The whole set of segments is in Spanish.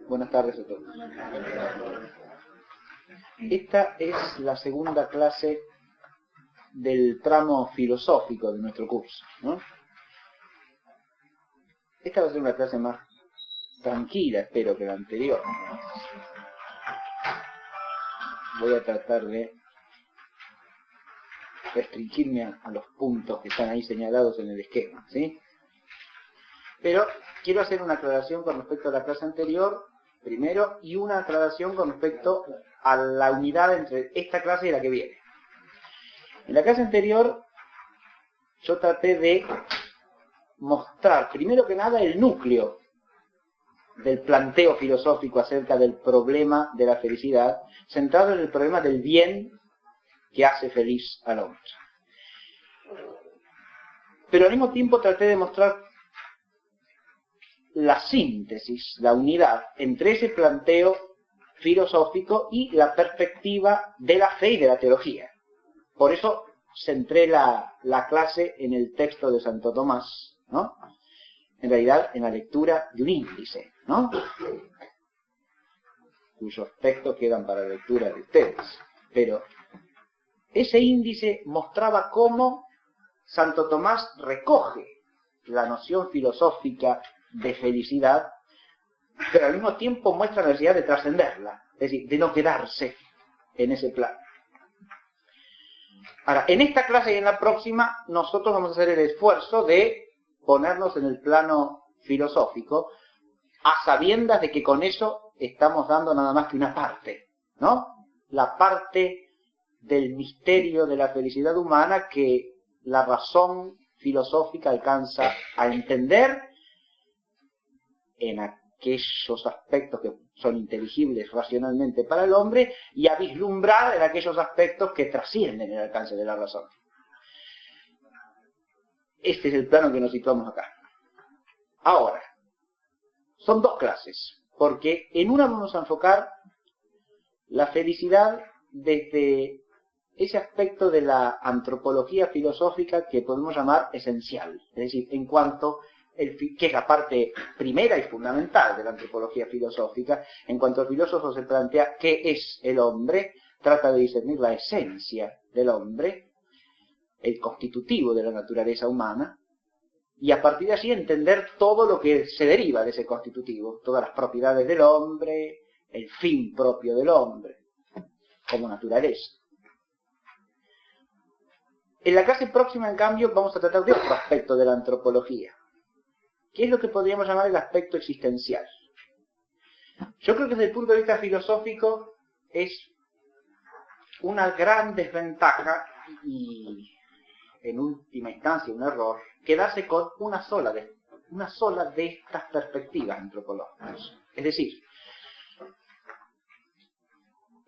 Buenas tardes a todos. Esta es la segunda clase del tramo filosófico de nuestro curso, ¿no? Esta va a ser una clase más tranquila, espero, que la anterior. Voy a tratar de restringirme a los puntos que están ahí señalados en el esquema, ¿sí? Pero quiero hacer una aclaración con respecto a la clase anterior, primero, y una aclaración con respecto a la unidad entre esta clase y la que viene. En la clase anterior yo traté de mostrar, primero que nada, el núcleo del planteo filosófico acerca del problema de la felicidad, centrado en el problema del bien que hace feliz al hombre. Pero al mismo tiempo traté de mostrar la síntesis, la unidad entre ese planteo filosófico y la perspectiva de la fe y de la teología. Por eso centré la clase en el texto de Santo Tomás, ¿no? En realidad, en la lectura de un índice, ¿no? Cuyos textos quedan para lectura de ustedes. Pero ese índice mostraba cómo Santo Tomás recoge la noción filosófica de felicidad, pero al mismo tiempo muestra la necesidad de trascenderla, es decir, de no quedarse en ese plano. Ahora, en esta clase y en la próxima, nosotros vamos a hacer el esfuerzo de ponernos en el plano filosófico, a sabiendas de que con eso estamos dando nada más que una parte, ¿no? La parte del misterio de la felicidad humana que la razón filosófica alcanza a entender en aquellos aspectos que son inteligibles racionalmente para el hombre y a vislumbrar en aquellos aspectos que trascienden el alcance de la razón. Este es el plano en que nos situamos acá. Ahora, son dos clases, porque en una vamos a enfocar la felicidad desde ese aspecto de la antropología filosófica que podemos llamar esencial, es decir, en cuanto, que es la parte primera y fundamental de la antropología filosófica, en cuanto el filósofo se plantea qué es el hombre, trata de discernir la esencia del hombre, el constitutivo de la naturaleza humana, y a partir de allí entender todo lo que se deriva de ese constitutivo, todas las propiedades del hombre, el fin propio del hombre, como naturaleza. En la clase próxima, en cambio, vamos a tratar de otro aspecto de la antropología, que es lo que podríamos llamar el aspecto existencial. Yo creo que desde el punto de vista filosófico es una gran desventaja y, en última instancia, un error, quedarse con una sola de estas perspectivas antropológicas. Es decir,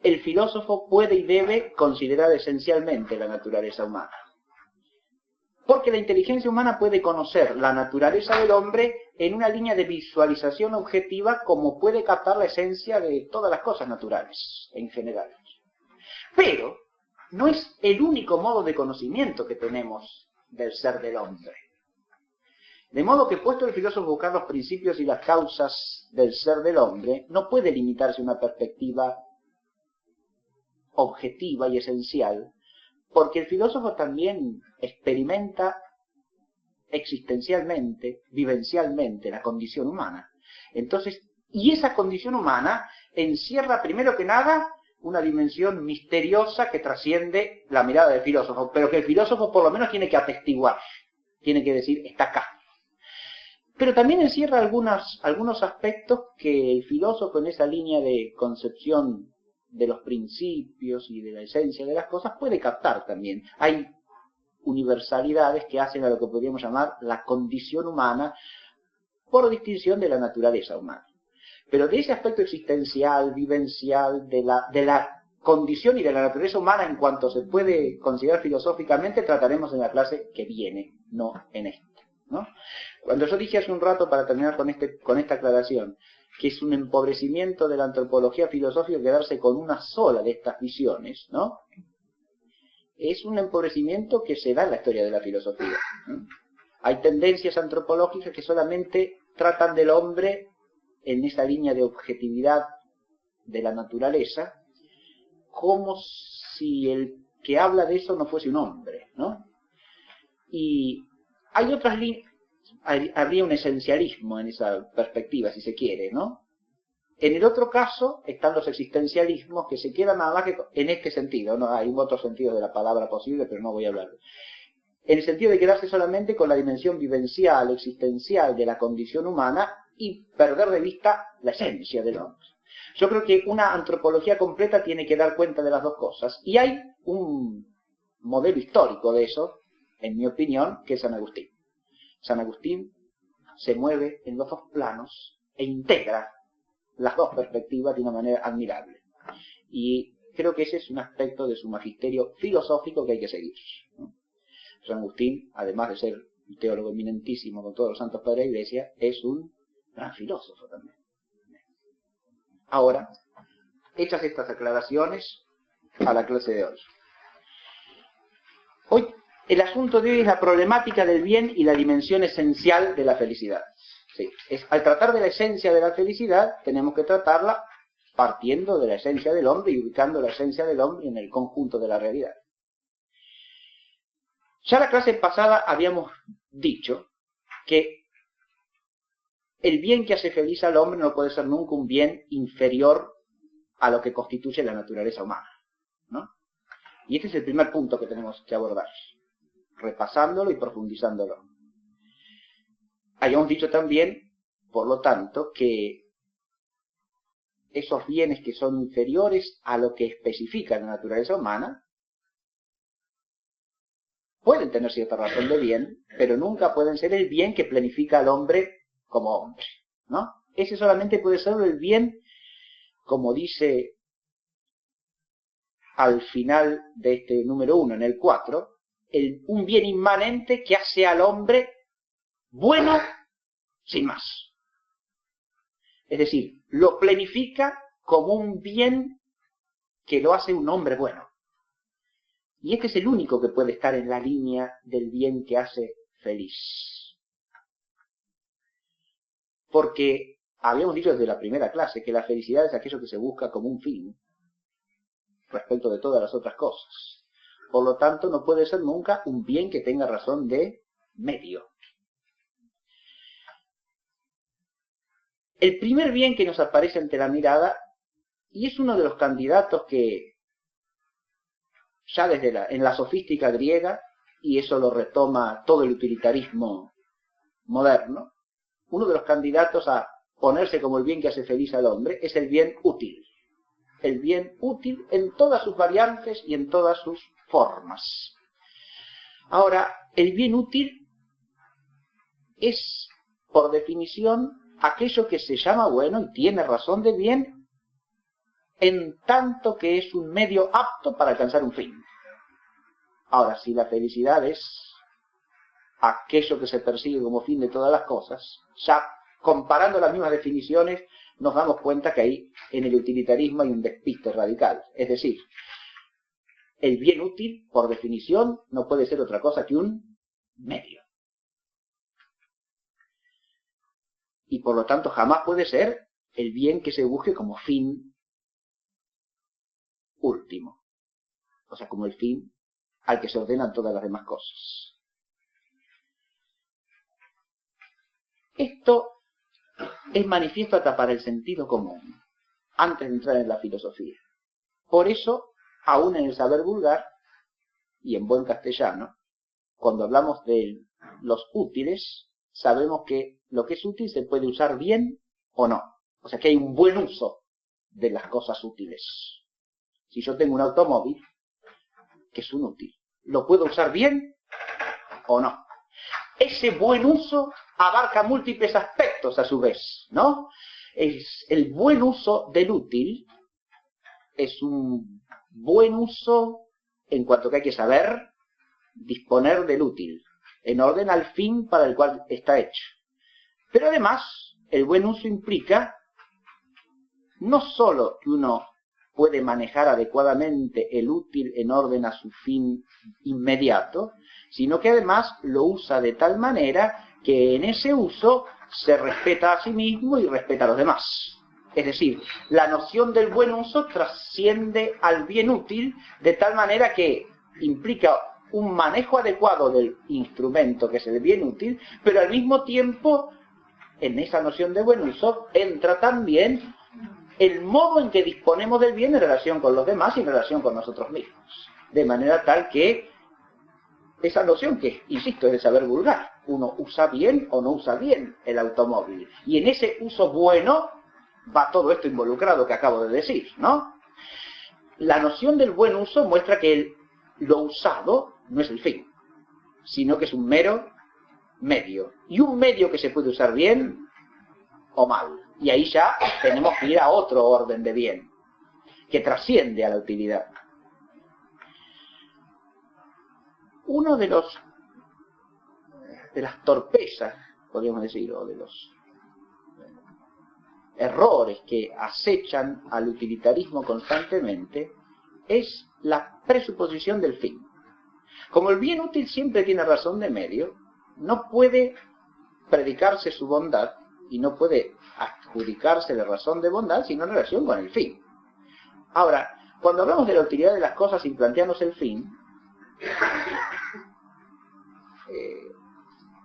el filósofo puede y debe considerar esencialmente la naturaleza humana. Porque la inteligencia humana puede conocer la naturaleza del hombre en una línea de visualización objetiva como puede captar la esencia de todas las cosas naturales, en general. Pero no es el único modo de conocimiento que tenemos del ser del hombre. De modo que, puesto el filósofo a buscar los principios y las causas del ser del hombre, no puede limitarse a una perspectiva objetiva y esencial, porque el filósofo también experimenta existencialmente, vivencialmente, la condición humana. Entonces, y esa condición humana encierra, primero que nada, una dimensión misteriosa que trasciende la mirada del filósofo, pero que el filósofo por lo menos tiene que atestiguar, tiene que decir, está acá. Pero también encierra algunos aspectos que el filósofo, en esa línea de concepción de los principios y de la esencia de las cosas, puede captar también. Hay universalidades que hacen a lo que podríamos llamar la condición humana por distinción de la naturaleza humana. Pero de ese aspecto existencial, vivencial, de la condición y de la naturaleza humana en cuanto se puede considerar filosóficamente, trataremos en la clase que viene, no en esta, ¿no? Cuando yo dije hace un rato, para terminar con esta aclaración, que es un empobrecimiento de la antropología filosófica quedarse con una sola de estas visiones, ¿no? Es un empobrecimiento que se da en la historia de la filosofía, ¿no? Hay tendencias antropológicas que solamente tratan del hombre en esa línea de objetividad de la naturaleza, como si el que habla de eso no fuese un hombre, ¿no? Y hay otras líneas, habría un esencialismo en esa perspectiva, si se quiere, ¿no? En el otro caso están los existencialismos que se quedan nada más que en este sentido, ¿no? Hay un otro sentido de la palabra posible, pero no voy a hablar. En el sentido de quedarse solamente con la dimensión vivencial, existencial de la condición humana y perder de vista la esencia del hombre. Yo creo que una antropología completa tiene que dar cuenta de las dos cosas. Y hay un modelo histórico de eso, en mi opinión, que es San Agustín. San Agustín se mueve en los dos planos e integra las dos perspectivas de una manera admirable. Y creo que ese es un aspecto de su magisterio filosófico que hay que seguir, ¿no? San Agustín, además de ser un teólogo eminentísimo con todos los santos padres de la Iglesia, es un gran filósofo también. Ahora, hechas estas aclaraciones a la clase de hoy. Hoy el asunto de hoy es la problemática del bien y la dimensión esencial de la felicidad. Sí, al tratar de la esencia de la felicidad, tenemos que tratarla partiendo de la esencia del hombre y ubicando la esencia del hombre en el conjunto de la realidad. Ya la clase pasada habíamos dicho que el bien que hace feliz al hombre no puede ser nunca un bien inferior a lo que constituye la naturaleza humana, ¿no? Y este es el primer punto que tenemos que abordar, repasándolo y profundizándolo. Habíamos dicho también, por lo tanto, que esos bienes que son inferiores a lo que especifica la naturaleza humana pueden tener cierta razón de bien, pero nunca pueden ser el bien que planifica al hombre como hombre, ¿no? Ese solamente puede ser el bien, como dice al final de este número 1, en el 4, un bien inmanente que hace al hombre bueno sin más. Es decir, lo planifica como un bien que lo hace un hombre bueno. Y este es el único que puede estar en la línea del bien que hace feliz. Porque habíamos dicho desde la primera clase que la felicidad es aquello que se busca como un fin respecto de todas las otras cosas. Por lo tanto, no puede ser nunca un bien que tenga razón de medio. El primer bien que nos aparece ante la mirada, y es uno de los candidatos que ya en la sofística griega, y eso lo retoma todo el utilitarismo moderno, uno de los candidatos a ponerse como el bien que hace feliz al hombre es el bien útil. El bien útil en todas sus variantes y en todas sus formas. Ahora, el bien útil es, por definición, aquello que se llama bueno y tiene razón de bien, en tanto que es un medio apto para alcanzar un fin. Ahora, si la felicidad es aquello que se persigue como fin de todas las cosas, ya comparando las mismas definiciones, nos damos cuenta que ahí en el utilitarismo hay un despiste radical. Es decir, el bien útil, por definición, no puede ser otra cosa que un medio. Y por lo tanto jamás puede ser el bien que se busque como fin último. O sea, como el fin al que se ordenan todas las demás cosas. Esto es manifiesto hasta para el sentido común, antes de entrar en la filosofía. Por eso, aún en el saber vulgar, y en buen castellano, cuando hablamos de los útiles, sabemos que lo que es útil se puede usar bien o no. O sea que hay un buen uso de las cosas útiles. Si yo tengo un automóvil, que es un útil, ¿lo puedo usar bien o no? Ese buen uso abarca múltiples aspectos a su vez, ¿no? El buen uso del útil es un buen uso en cuanto que hay que saber disponer del útil, en orden al fin para el cual está hecho. Pero además, el buen uso implica no solo que uno puede manejar adecuadamente el útil en orden a su fin inmediato, sino que además lo usa de tal manera que en ese uso se respeta a sí mismo y respeta a los demás. Es decir, la noción del buen uso trasciende al bien útil de tal manera que implica un manejo adecuado del instrumento que es el bien útil, pero al mismo tiempo, en esa noción de buen uso, entra también el modo en que disponemos del bien en relación con los demás y en relación con nosotros mismos. De manera tal que esa noción que, insisto, es de saber vulgar, uno usa bien o no usa bien el automóvil. Y en ese uso bueno va todo esto involucrado que acabo de decir, ¿no? La noción del buen uso muestra que lo usado no es el fin, sino que es un mero medio. Y un medio que se puede usar bien o mal. Y ahí ya tenemos que ir a otro orden de bien, que trasciende a la utilidad. Uno de las torpezas, podríamos decir, o de los errores que acechan al utilitarismo constantemente, es la presuposición del fin. Como el bien útil siempre tiene razón de medio, no puede predicarse su bondad y no puede adjudicarse la razón de bondad sino en relación con el fin. Ahora, cuando hablamos de la utilidad de las cosas sin plantearnos el fin,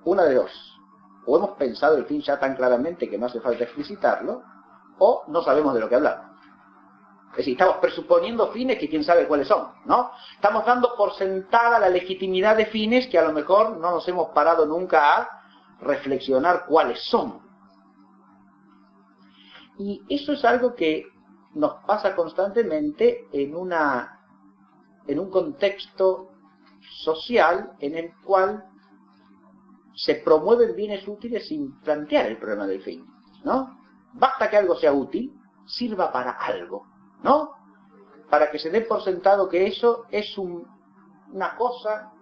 una de dos: o hemos pensado el fin ya tan claramente que no hace falta explicitarlo, o no sabemos de lo que hablamos. Es decir, estamos presuponiendo fines que quién sabe cuáles son, ¿no? Estamos dando por sentada la legitimidad de fines que a lo mejor no nos hemos parado nunca a reflexionar cuáles son. Y eso es algo que nos pasa constantemente en un contexto social en el cual se promueven bienes útiles sin plantear el problema del fin, ¿no? Basta que algo sea útil, sirva para algo, ¿no? Para que se dé por sentado que eso es una cosa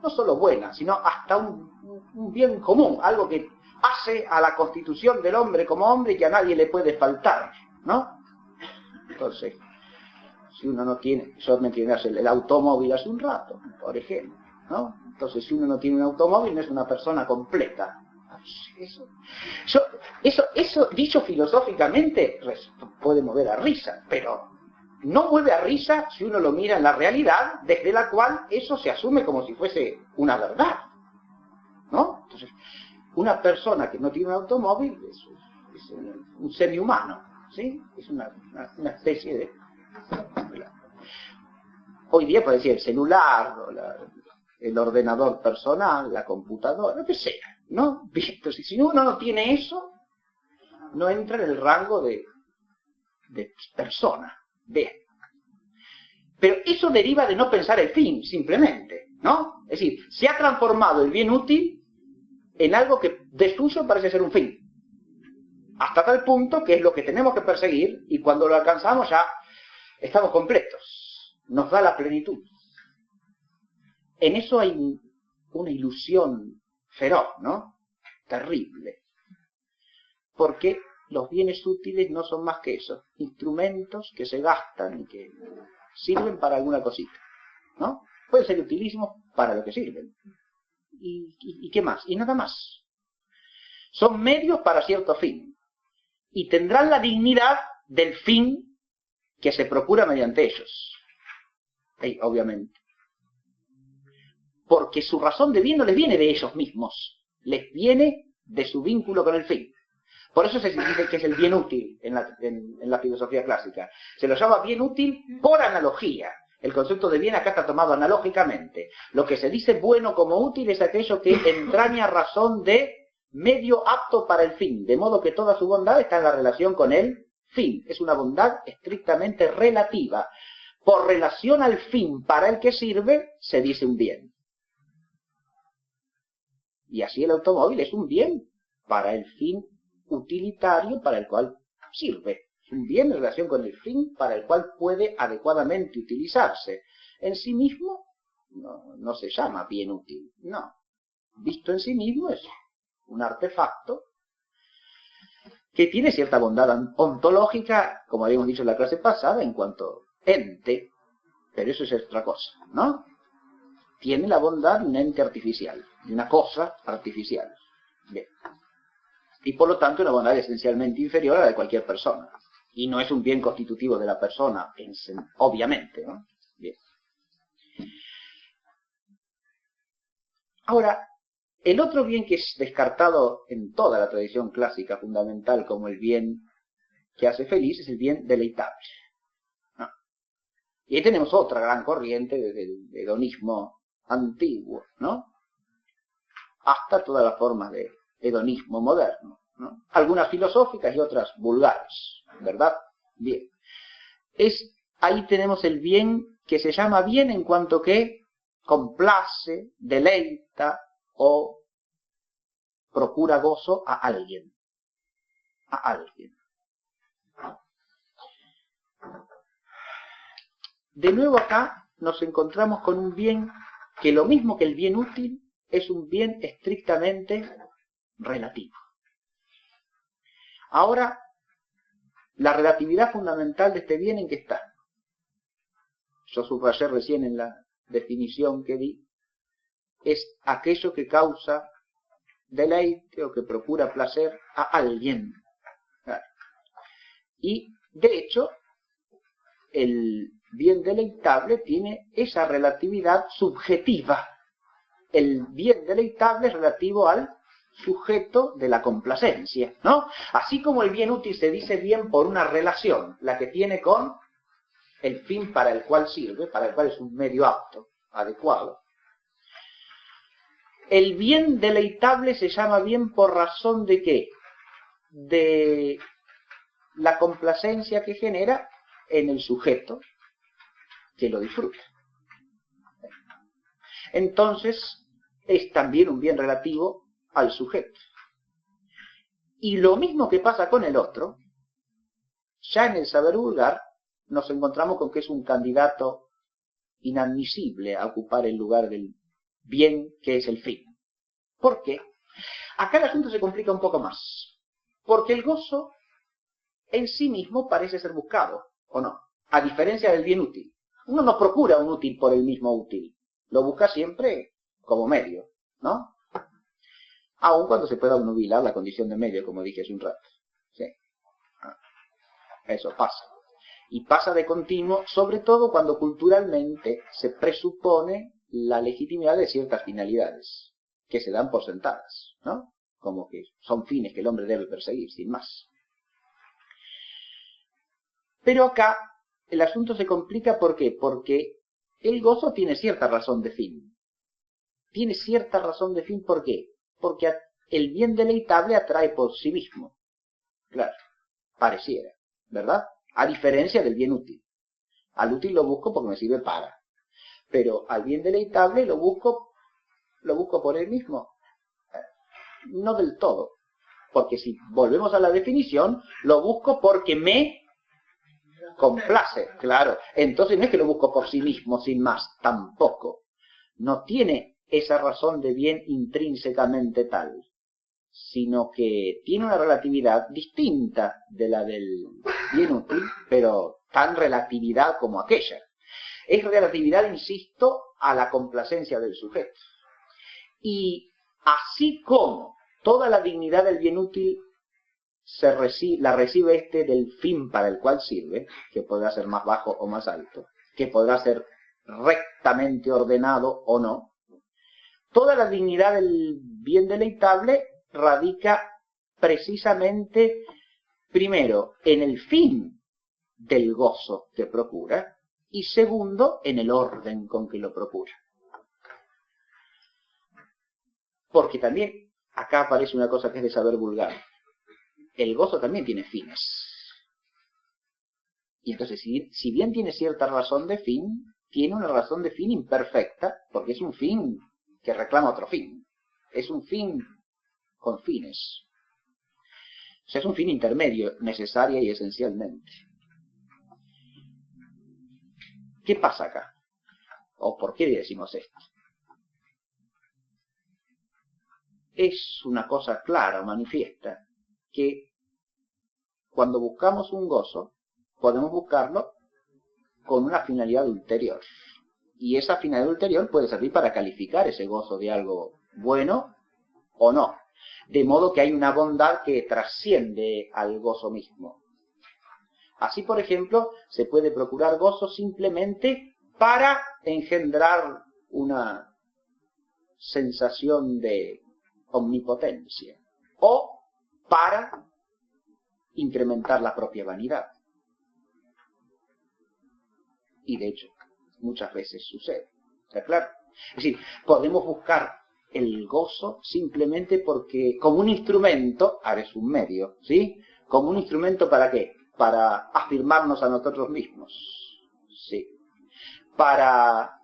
no solo buena, sino hasta un bien común, algo que hace a la constitución del hombre como hombre y que a nadie le puede faltar, ¿no? Entonces, si uno no tiene, yo me entiendo, el automóvil hace un rato, por ejemplo, ¿no? Entonces, si uno no tiene un automóvil, no es una persona completa. Eso dicho filosóficamente, puede mover a risa, pero no mueve a risa si uno lo mira en la realidad, desde la cual eso se asume como si fuese una verdad, ¿no? Entonces, una persona que no tiene un automóvil es un semihumano, ¿sí? Es una especie de... Hoy día puede decir el celular, el ordenador personal, la computadora, lo que sea, ¿no? Entonces, si uno no tiene eso, no entra en el rango de persona. Bien. Pero eso deriva de no pensar el fin, simplemente, ¿no? Es decir, se ha transformado el bien útil en algo que de suyo parece ser un fin. Hasta tal punto que es lo que tenemos que perseguir y cuando lo alcanzamos ya estamos completos. Nos da la plenitud. En eso hay una ilusión feroz, ¿no? Terrible. Porque los bienes útiles no son más que eso, instrumentos que se gastan y que sirven para alguna cosita, ¿no? Pueden ser utilísimos para lo que sirven. ¿Y qué más? Y nada más. Son medios para cierto fin. Y tendrán la dignidad del fin que se procura mediante ellos. Obviamente. Porque su razón de bien no les viene de ellos mismos. Les viene de su vínculo con el fin. Por eso se dice que es el bien útil en la filosofía clásica. Se lo llama bien útil por analogía. El concepto de bien acá está tomado analógicamente. Lo que se dice bueno como útil es aquello que entraña razón de medio apto para el fin, de modo que toda su bondad está en la relación con el fin. Es una bondad estrictamente relativa. Por relación al fin para el que sirve, se dice un bien. Y así el automóvil es un bien para el fin utilitario para el cual sirve. Es un bien en relación con el fin para el cual puede adecuadamente utilizarse. En sí mismo no se llama bien útil, no. Visto en sí mismo es un artefacto que tiene cierta bondad ontológica, como habíamos dicho en la clase pasada, en cuanto ente, pero eso es otra cosa, ¿no? Tiene la bondad de un ente artificial, de una cosa artificial. Bien. y por lo tanto una bondad esencialmente inferior a la de cualquier persona. Y no es un bien constitutivo de la persona, obviamente, ¿no? Bien. Ahora, el otro bien que es descartado en toda la tradición clásica fundamental como el bien que hace feliz es el bien deleitable, ¿no? Y ahí tenemos otra gran corriente del hedonismo antiguo, ¿no? Hasta todas las formas de hedonismo moderno, ¿no? Algunas filosóficas y otras vulgares, ¿verdad? Bien. Ahí tenemos el bien que se llama bien en cuanto que complace, deleita o procura gozo a alguien. A alguien. De nuevo acá nos encontramos con un bien que lo mismo que el bien útil es un bien estrictamente relativo. Ahora, la relatividad fundamental de este bien, ¿en qué está? Yo subrayé recién en la definición que di, es aquello que causa deleite o que procura placer a alguien. Y, de hecho, el bien deleitable tiene esa relatividad subjetiva. El bien deleitable es relativo al sujeto de la complacencia, ¿no? Así como el bien útil se dice bien por una relación, la que tiene con el fin para el cual sirve, para el cual es un medio apto, adecuado. El bien deleitable se llama bien por razón de ¿qué? De la complacencia que genera en el sujeto que lo disfruta. Entonces, es también un bien relativo al sujeto. Y lo mismo que pasa con el otro, ya en el saber vulgar nos encontramos con que es un candidato inadmisible a ocupar el lugar del bien que es el fin. ¿Por qué? Acá el asunto se complica un poco más. Porque el gozo en sí mismo parece ser buscado, ¿o no? A diferencia del bien útil. Uno no procura un útil por el mismo útil. Lo busca siempre como medio, ¿no? Aun cuando se pueda obnubilar la condición de medio, como dije hace un rato. ¿Sí? Eso pasa. Y pasa de continuo, sobre todo cuando culturalmente se presupone la legitimidad de ciertas finalidades, que se dan por sentadas, ¿no? Como que son fines que el hombre debe perseguir, sin más. Pero acá el asunto se complica, ¿por qué? Porque el gozo tiene cierta razón de fin. Tiene cierta razón de fin, ¿por qué? Porque el bien deleitable atrae por sí mismo. Claro, pareciera, ¿verdad? A diferencia del bien útil. Al útil lo busco porque me sirve para. Pero al bien deleitable lo busco por él mismo. No del todo. Porque si volvemos a la definición, lo busco porque me complace, claro. Entonces no es que lo busco por sí mismo, sin más, tampoco. No tiene esa razón de bien intrínsecamente tal, sino que tiene una relatividad distinta de la del bien útil, pero tan relatividad como aquella. Es relatividad, insisto, a la complacencia del sujeto. Y así como toda la dignidad del bien útil la recibe del fin para el cual sirve, que podrá ser más bajo o más alto, que podrá ser rectamente ordenado o no, toda la dignidad del bien deleitable radica precisamente, primero, en el fin del gozo que procura, y segundo, en el orden con que lo procura. Porque también acá aparece una cosa que es de saber vulgar. El gozo también tiene fines. Y entonces, si bien tiene cierta razón de fin, tiene una razón de fin imperfecta, porque es un fin que reclama otro fin. Es un fin con fines. O sea, es un fin intermedio, necesaria y esencialmente. ¿Qué pasa acá? ¿O por qué decimos esto? Es una cosa clara, manifiesta, que cuando buscamos un gozo, podemos buscarlo con una finalidad ulterior. Y esa finalidad ulterior puede servir para calificar ese gozo de algo bueno o no. De modo que hay una bondad que trasciende al gozo mismo. Así, por ejemplo, se puede procurar gozo simplemente para engendrar una sensación de omnipotencia o para incrementar la propia vanidad. Y de hecho, muchas veces sucede. ¿Está claro? Es decir, podemos buscar el gozo simplemente porque, como un instrumento, ahora es un medio, ¿sí? Como un instrumento ¿para qué? Para afirmarnos a nosotros mismos, ¿sí? Para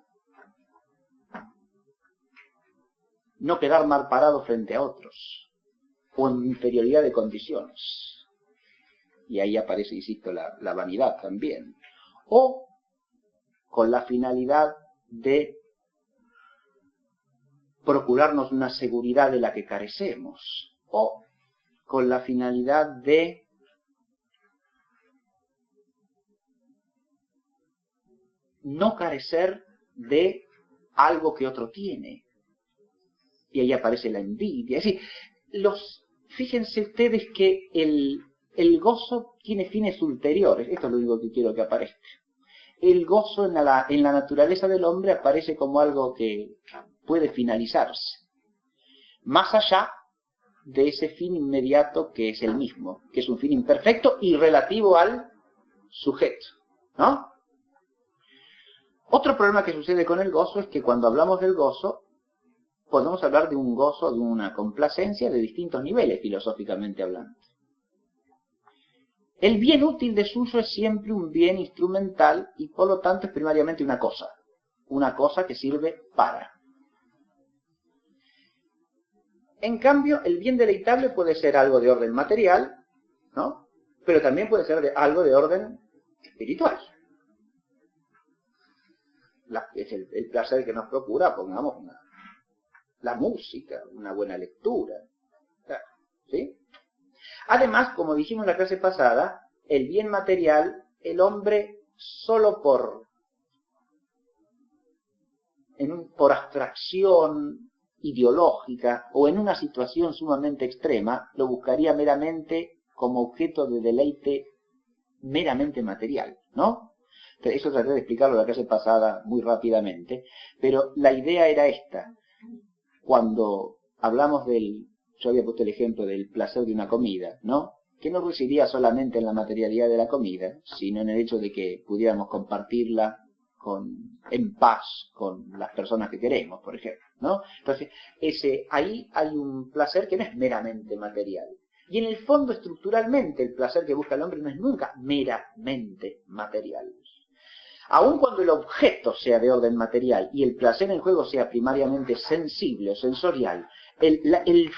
no quedar mal parado frente a otros, o en inferioridad de condiciones. Y ahí aparece, insisto, la vanidad también. O con la finalidad de procurarnos una seguridad de la que carecemos, o con la finalidad de no carecer de algo que otro tiene. Y ahí aparece la envidia. Es decir, fíjense ustedes que el gozo tiene fines ulteriores. Esto es lo único que quiero que aparezca. El gozo en la naturaleza del hombre aparece como algo que puede finalizarse, más allá de ese fin inmediato que es el mismo, que es un fin imperfecto y relativo al sujeto, ¿no? Otro problema que sucede con el gozo es que cuando hablamos del gozo, podemos hablar de un gozo, de una complacencia de distintos niveles, filosóficamente hablando. El bien útil de su uso es siempre un bien instrumental y por lo tanto es primariamente una cosa que sirve para. En cambio, el bien deleitable puede ser algo de orden material, ¿no? Pero también puede ser algo de orden espiritual. Es el placer que nos procura, pongamos, la música, una buena lectura, ¿sí? Además, como dijimos en la clase pasada, el bien material, el hombre solo por abstracción ideológica o en una situación sumamente extrema, lo buscaría meramente como objeto de deleite meramente material, ¿no? Eso traté de explicarlo en la clase pasada muy rápidamente, pero la idea era esta. Cuando hablamos yo había puesto el ejemplo del placer de una comida, ¿no? Que no residía solamente en la materialidad de la comida, sino en el hecho de que pudiéramos compartirla en paz con las personas que queremos, por ejemplo, ¿no? Entonces, ahí hay un placer que no es meramente material. Y en el fondo, estructuralmente, el placer que busca el hombre no es nunca meramente material. Aun cuando el objeto sea de orden material y el placer en juego sea primariamente sensible o sensorial, el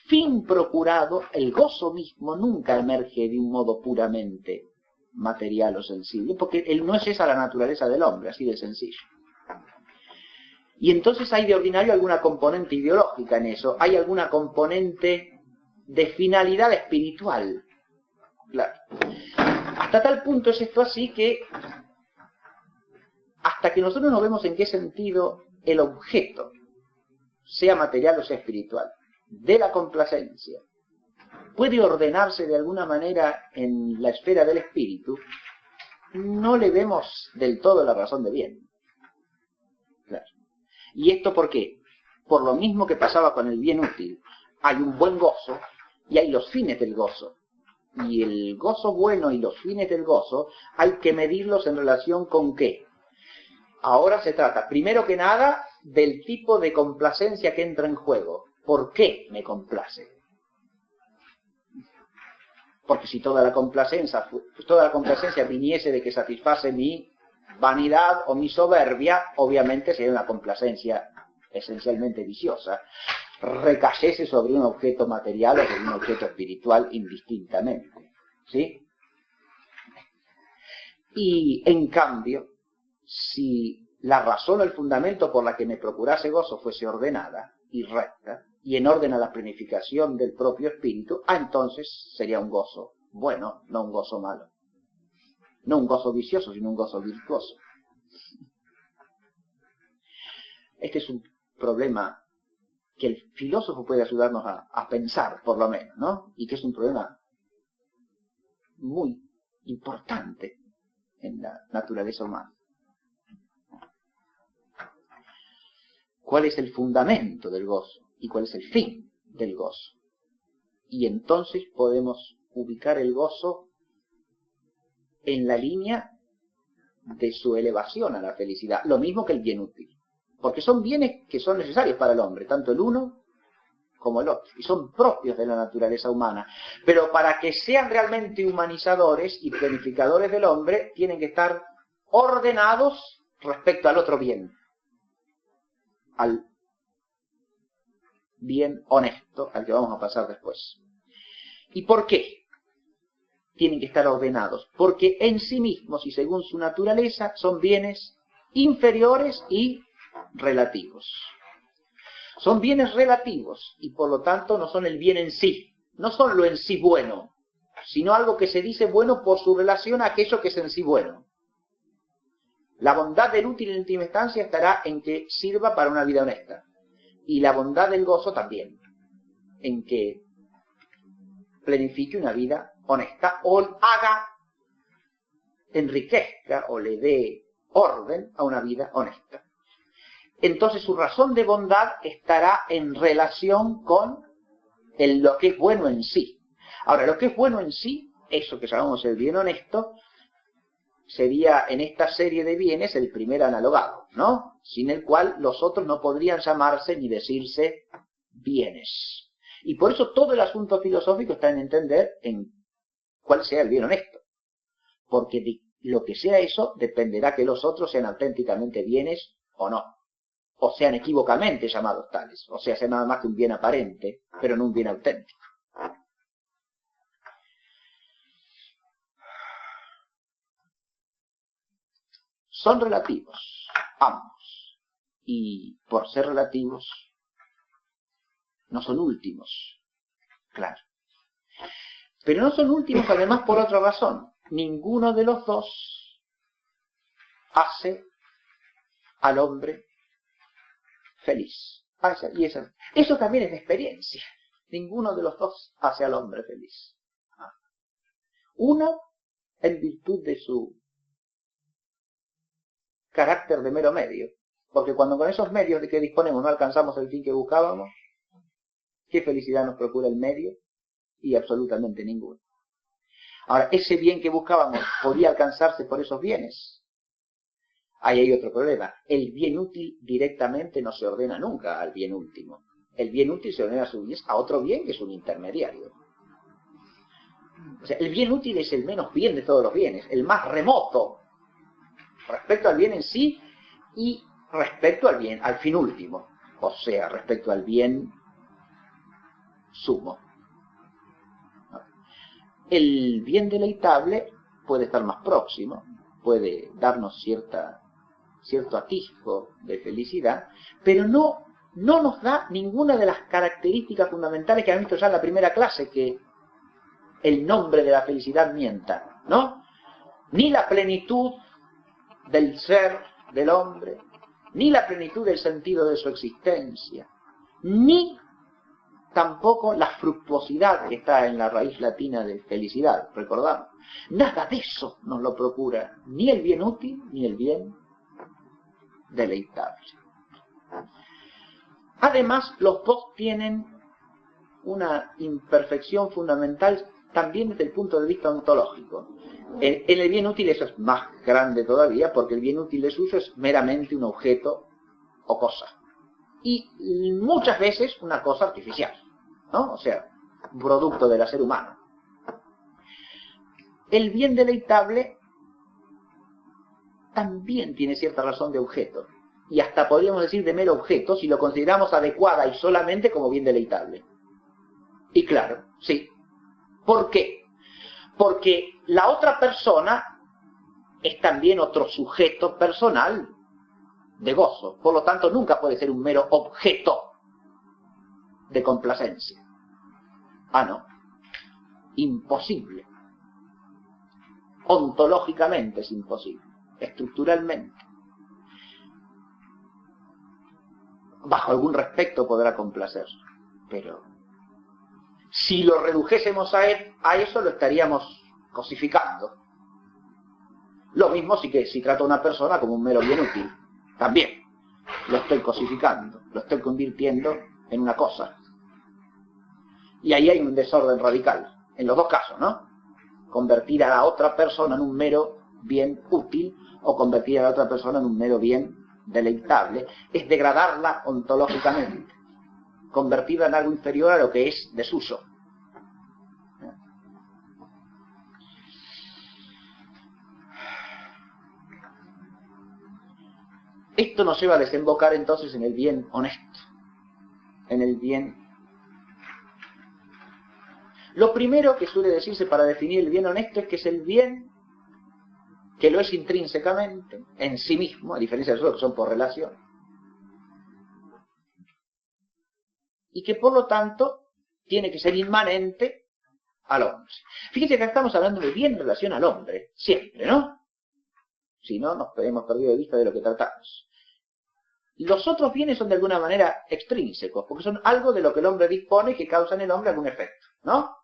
fin procurado, el gozo mismo, nunca emerge de un modo puramente material o sensible, porque no es esa la naturaleza del hombre, así de sencillo. Y entonces hay de ordinario alguna componente ideológica en eso, hay alguna componente de finalidad espiritual. Claro. Hasta tal punto es esto así que hasta que nosotros no vemos en qué sentido el objeto, sea material o sea espiritual, de la complacencia, puede ordenarse de alguna manera en la esfera del espíritu, no le vemos del todo la razón de bien. Claro. ¿Y esto por qué? Por lo mismo que pasaba con el bien útil. Hay un buen gozo y hay los fines del gozo. Y el gozo bueno y los fines del gozo hay que medirlos en relación con ¿qué? Ahora se trata, primero que nada, del tipo de complacencia que entra en juego. ¿Por qué me complace? Porque si toda la complacencia viniese de que satisface mi vanidad o mi soberbia, obviamente sería una complacencia esencialmente viciosa. Recayese sobre un objeto material o sobre un objeto espiritual indistintamente. ¿Sí? Y en cambio, si la razón o el fundamento por la que me procurase gozo fuese ordenada y recta, y en orden a la planificación del propio espíritu, entonces sería un gozo bueno, no un gozo malo. No un gozo vicioso, sino un gozo virtuoso. Este es un problema que el filósofo puede ayudarnos a pensar, por lo menos, ¿no? Y que es un problema muy importante en la naturaleza humana. ¿Cuál es el fundamento del gozo? ¿Y cuál es el fin del gozo? Y entonces podemos ubicar el gozo en la línea de su elevación a la felicidad, lo mismo que el bien útil. Porque son bienes que son necesarios para el hombre, tanto el uno como el otro, y son propios de la naturaleza humana. Pero para que sean realmente humanizadores y planificadores del hombre, tienen que estar ordenados respecto al otro bien, al bien honesto, al que vamos a pasar después. ¿Y por qué tienen que estar ordenados? Porque en sí mismos y según su naturaleza son bienes inferiores y relativos. Son bienes relativos y por lo tanto no son el bien en sí, no son lo en sí bueno, sino algo que se dice bueno por su relación a aquello que es en sí bueno. La bondad del útil en última instancia estará en que sirva para una vida honesta. Y la bondad del gozo también, en que planifique una vida honesta o haga, enriquezca o le dé orden a una vida honesta. Entonces su razón de bondad estará en relación con lo que es bueno en sí. Ahora, lo que es bueno en sí, eso que llamamos el bien honesto, sería en esta serie de bienes el primer analogado, ¿no? Sin el cual los otros no podrían llamarse ni decirse bienes. Y por eso todo el asunto filosófico está en entender en cuál sea el bien honesto. Porque de lo que sea eso dependerá que los otros sean auténticamente bienes o no. O sean equívocamente llamados tales. O sea nada más que un bien aparente, pero no un bien auténtico. Son relativos, ambos. Y por ser relativos, no son últimos. Claro. Pero no son últimos además por otra razón. Ninguno de los dos hace al hombre feliz. Eso también es de experiencia. Ninguno de los dos hace al hombre feliz. Uno, en virtud de su carácter de mero medio. Porque cuando con esos medios de que disponemos no alcanzamos el fin que buscábamos, ¿qué felicidad nos procura el medio? Y absolutamente ninguno. Ahora, ese bien que buscábamos podía alcanzarse por esos bienes. Ahí hay otro problema. El bien útil directamente no se ordena nunca al bien último. El bien útil se ordena a otro bien que es un intermediario. O sea, el bien útil es el menos bien de todos los bienes, el más remoto respecto al bien en sí y respecto al bien, al fin último. O sea, respecto al bien sumo. El bien deleitable puede estar más próximo, puede darnos cierto atisbo de felicidad, pero no nos da ninguna de las características fundamentales que han visto ya en la primera clase, que el nombre de la felicidad mienta, ¿no? Ni la plenitud del ser del hombre, ni la plenitud del sentido de su existencia, ni tampoco la fructuosidad que está en la raíz latina de felicidad, recordamos. Nada de eso nos lo procura ni el bien útil ni el bien deleitable. Además, los dos tienen una imperfección fundamental también desde el punto de vista ontológico. En el bien útil eso es más grande todavía, porque el bien útil de suyo es meramente un objeto o cosa. Y muchas veces una cosa artificial, ¿no? O sea, un producto del hacer humano. El bien deleitable también tiene cierta razón de objeto, y hasta podríamos decir de mero objeto si lo consideramos adecuada y solamente como bien deleitable. Y claro, sí. ¿Por qué? Porque la otra persona es también otro sujeto personal de gozo. Por lo tanto, nunca puede ser un mero objeto de complacencia. Ah, no. Imposible. Ontológicamente es imposible. Estructuralmente. bajo algún respecto podrá complacer. Pero si lo redujésemos a eso, lo estaríamos cosificando. Lo mismo si trato a una persona como un mero bien útil. También lo estoy cosificando, lo estoy convirtiendo en una cosa. Y ahí hay un desorden radical, en los dos casos, ¿no? Convertir a la otra persona en un mero bien útil o convertir a la otra persona en un mero bien deleitable es degradarla ontológicamente, convertirla en algo inferior a lo que es desuso. Esto nos lleva a desembocar entonces en el bien honesto, en el bien. Lo primero que suele decirse para definir el bien honesto es que es el bien que lo es intrínsecamente, en sí mismo, a diferencia de los otros que son por relación, y que por lo tanto tiene que ser inmanente al hombre. Fíjese que estamos hablando de bien en relación al hombre, siempre, ¿no? Si no, nos hemos perdido de vista de lo que tratamos. Los otros bienes son de alguna manera extrínsecos, porque son algo de lo que el hombre dispone y que causa en el hombre algún efecto, ¿no?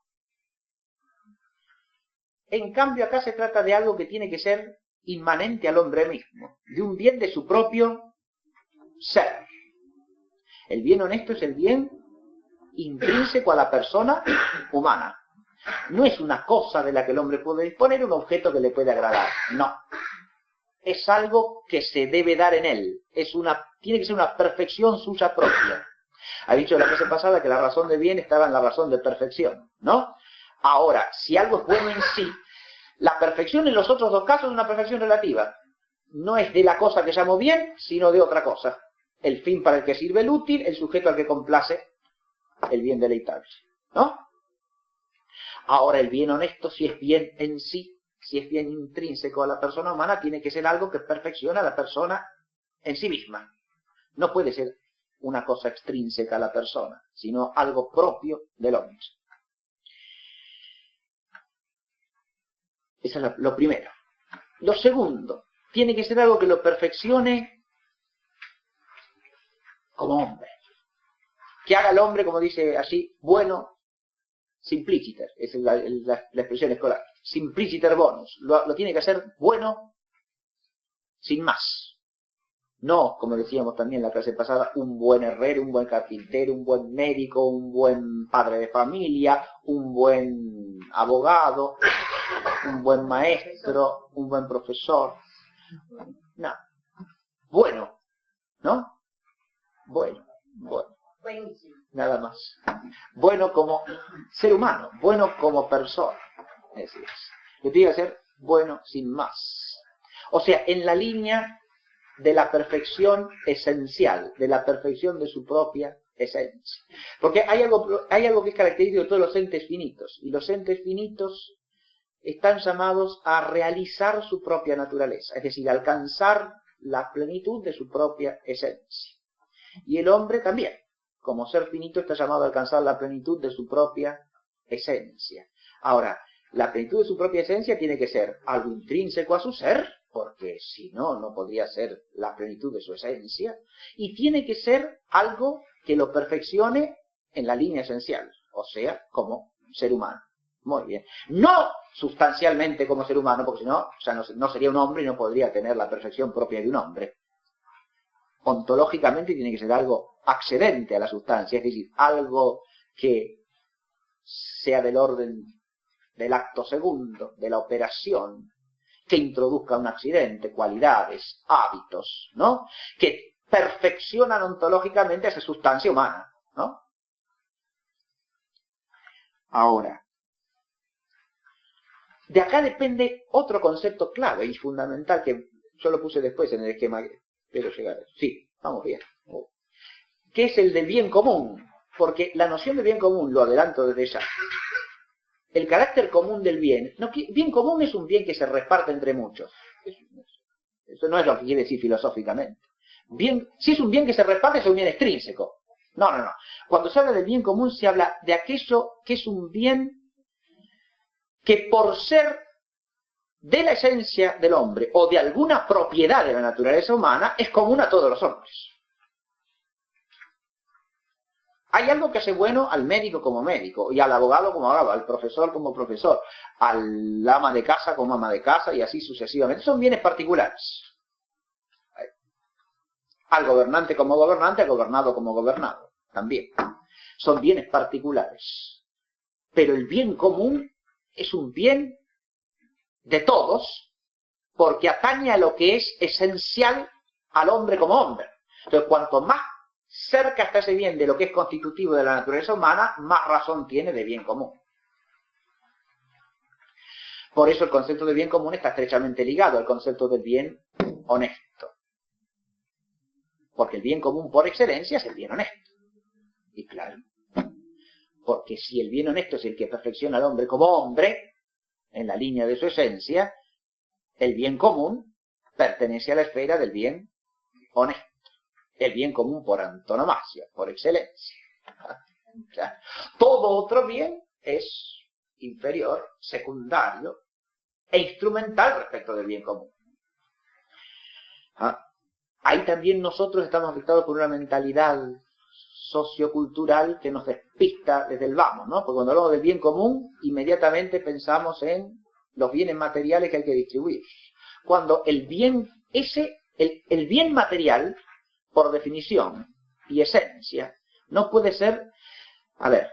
En cambio, acá se trata de algo que tiene que ser inmanente al hombre mismo, de un bien de su propio ser. El bien honesto es el bien intrínseco a la persona humana. No es una cosa de la que el hombre puede disponer, un objeto que le puede agradar, no. Es algo que se debe dar en él, tiene que ser una perfección suya propia. Ha dicho la clase pasada que la razón de bien estaba en la razón de perfección, ¿no? Ahora, si algo es bueno en sí, la perfección en los otros dos casos es una perfección relativa. No es de la cosa que llamo bien, sino de otra cosa. El fin para el que sirve el útil, el sujeto al que complace el bien deleitable, ¿no? Ahora, el bien honesto, si es bien en sí, si es bien intrínseco a la persona humana, tiene que ser algo que perfecciona a la persona en sí misma. No puede ser una cosa extrínseca a la persona, sino algo propio del hombre. Eso es lo primero. Lo segundo, tiene que ser algo que lo perfeccione como hombre. Que haga al hombre, como dice allí, bueno, simpliciter, esa es la expresión escolar. Simpliciter bonus. Lo tiene que hacer bueno, sin más. No, como decíamos también en la clase pasada, un buen herrero, un buen carpintero, un buen médico, un buen padre de familia, un buen abogado, un buen maestro, un buen profesor. No. Bueno, ¿no? Bueno. Nada más. Bueno como ser humano, bueno como persona. Es decir, le tiene que ser bueno sin más. O sea, en la línea de la perfección esencial, de la perfección de su propia esencia. Porque hay algo que es característico de todos los entes finitos, y los entes finitos están llamados a realizar su propia naturaleza, es decir, alcanzar la plenitud de su propia esencia. Y el hombre también, como ser finito, está llamado a alcanzar la plenitud de su propia esencia. Ahora, la plenitud de su propia esencia tiene que ser algo intrínseco a su ser, porque si no, no podría ser la plenitud de su esencia, y tiene que ser algo que lo perfeccione en la línea esencial, o sea, como ser humano. Muy bien. No sustancialmente como ser humano, porque si no, o sea, no sería un hombre y no podría tener la perfección propia de un hombre. Ontológicamente tiene que ser algo accedente a la sustancia, es decir, algo que sea del orden del acto segundo, de la operación, que introduzca un accidente, cualidades, hábitos, ¿no? Que perfeccionan ontológicamente a esa sustancia humana, ¿no? Ahora, de acá depende otro concepto clave y fundamental que yo lo puse después en el esquema que quiero llegar. Sí, vamos bien. Que es el del bien común, porque la noción de bien común, lo adelanto desde ya, el carácter común del bien, bien común es un bien que se reparte entre muchos. Eso no es lo que quiere decir filosóficamente. Bien, si es un bien que se reparte, es un bien extrínseco. No. Cuando se habla del bien común, se habla de aquello que es un bien que por ser de la esencia del hombre o de alguna propiedad de la naturaleza humana, es común a todos los hombres. Hay algo que hace bueno al médico como médico, y al abogado como abogado, al profesor como profesor, al ama de casa como ama de casa, y así sucesivamente. Son bienes particulares. Al gobernante como gobernante, al gobernado como gobernado, también. Son bienes particulares. Pero el bien común es un bien de todos, porque atañe a lo que es esencial al hombre como hombre. Entonces, cuanto más cerca está ese bien de lo que es constitutivo de la naturaleza humana, más razón tiene de bien común. Por eso el concepto de bien común está estrechamente ligado al concepto del bien honesto. Porque el bien común por excelencia es el bien honesto. Y claro, porque si el bien honesto es el que perfecciona al hombre como hombre, en la línea de su esencia, el bien común pertenece a la esfera del bien honesto. El bien común por antonomasia, por excelencia. Todo otro bien es inferior, secundario e instrumental respecto del bien común. Ahí también nosotros estamos afectados por una mentalidad sociocultural que nos despista desde el vamos, ¿no? Porque cuando hablamos del bien común, inmediatamente pensamos en los bienes materiales que hay que distribuir. Cuando el bien el bien material, por definición y esencia, no puede ser, a ver,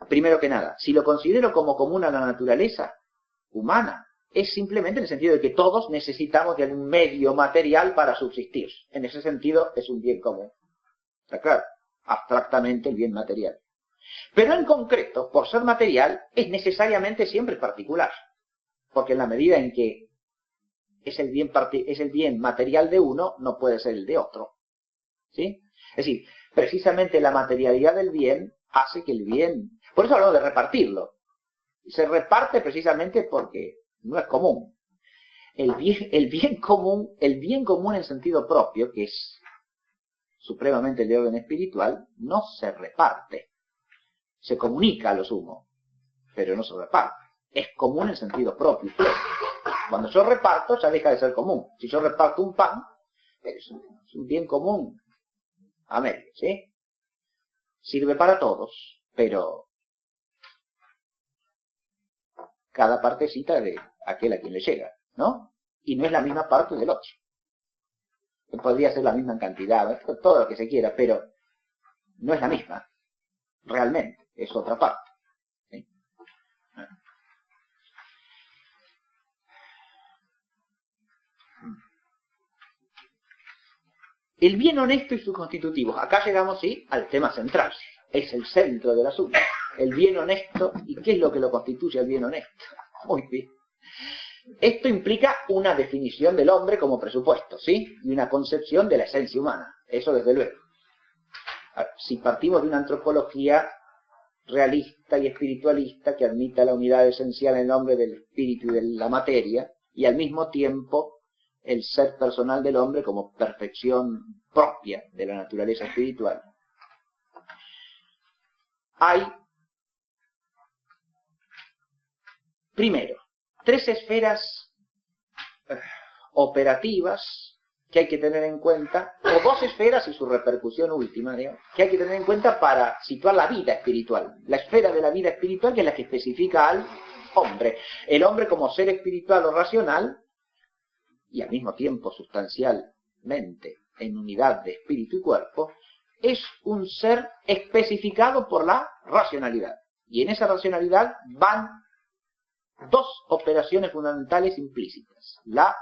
primero que nada, si lo considero como común a la naturaleza humana, es simplemente en el sentido de que todos necesitamos de algún medio material para subsistir. En ese sentido es un bien común. Está claro, abstractamente el bien material. Pero en concreto, por ser material, es necesariamente siempre particular. Porque en la medida en que es el bien material de uno, no puede ser el de otro. ¿Sí? Es decir, precisamente la materialidad del bien hace que el bien... Por eso hablamos de repartirlo. Se reparte precisamente porque no es común. El bien común en sentido propio, que es supremamente de orden espiritual, no se reparte. Se comunica a lo sumo, pero no se reparte. Es común en sentido propio. Cuando yo reparto, ya deja de ser común. Si yo reparto un pan, es un bien común a medio, ¿sí? Sirve para todos, pero cada partecita de aquel a quien le llega, ¿no? Y no es la misma parte del otro. Podría ser la misma en cantidad, todo lo que se quiera, pero no es la misma. Realmente, es otra parte. ¿Sí? El bien honesto y sus constitutivos. Acá llegamos, sí, al tema central. Es el centro del asunto. El bien honesto, ¿y qué es lo que lo constituye el bien honesto? Muy bien. Esto implica una definición del hombre como presupuesto, ¿sí? Y una concepción de la esencia humana. Eso desde luego. Si partimos de una antropología realista y espiritualista que admita la unidad esencial en el hombre del espíritu y de la materia, y al mismo tiempo el ser personal del hombre como perfección propia de la naturaleza espiritual, hay, primero, tres esferas operativas que hay que tener en cuenta, o dos esferas y su repercusión última, digamos, que hay que tener en cuenta para situar la vida espiritual. La esfera de la vida espiritual, que es la que especifica al hombre. El hombre como ser espiritual o racional, y al mismo tiempo sustancialmente en unidad de espíritu y cuerpo, es un ser especificado por la racionalidad. Y en esa racionalidad van dos operaciones fundamentales implícitas: la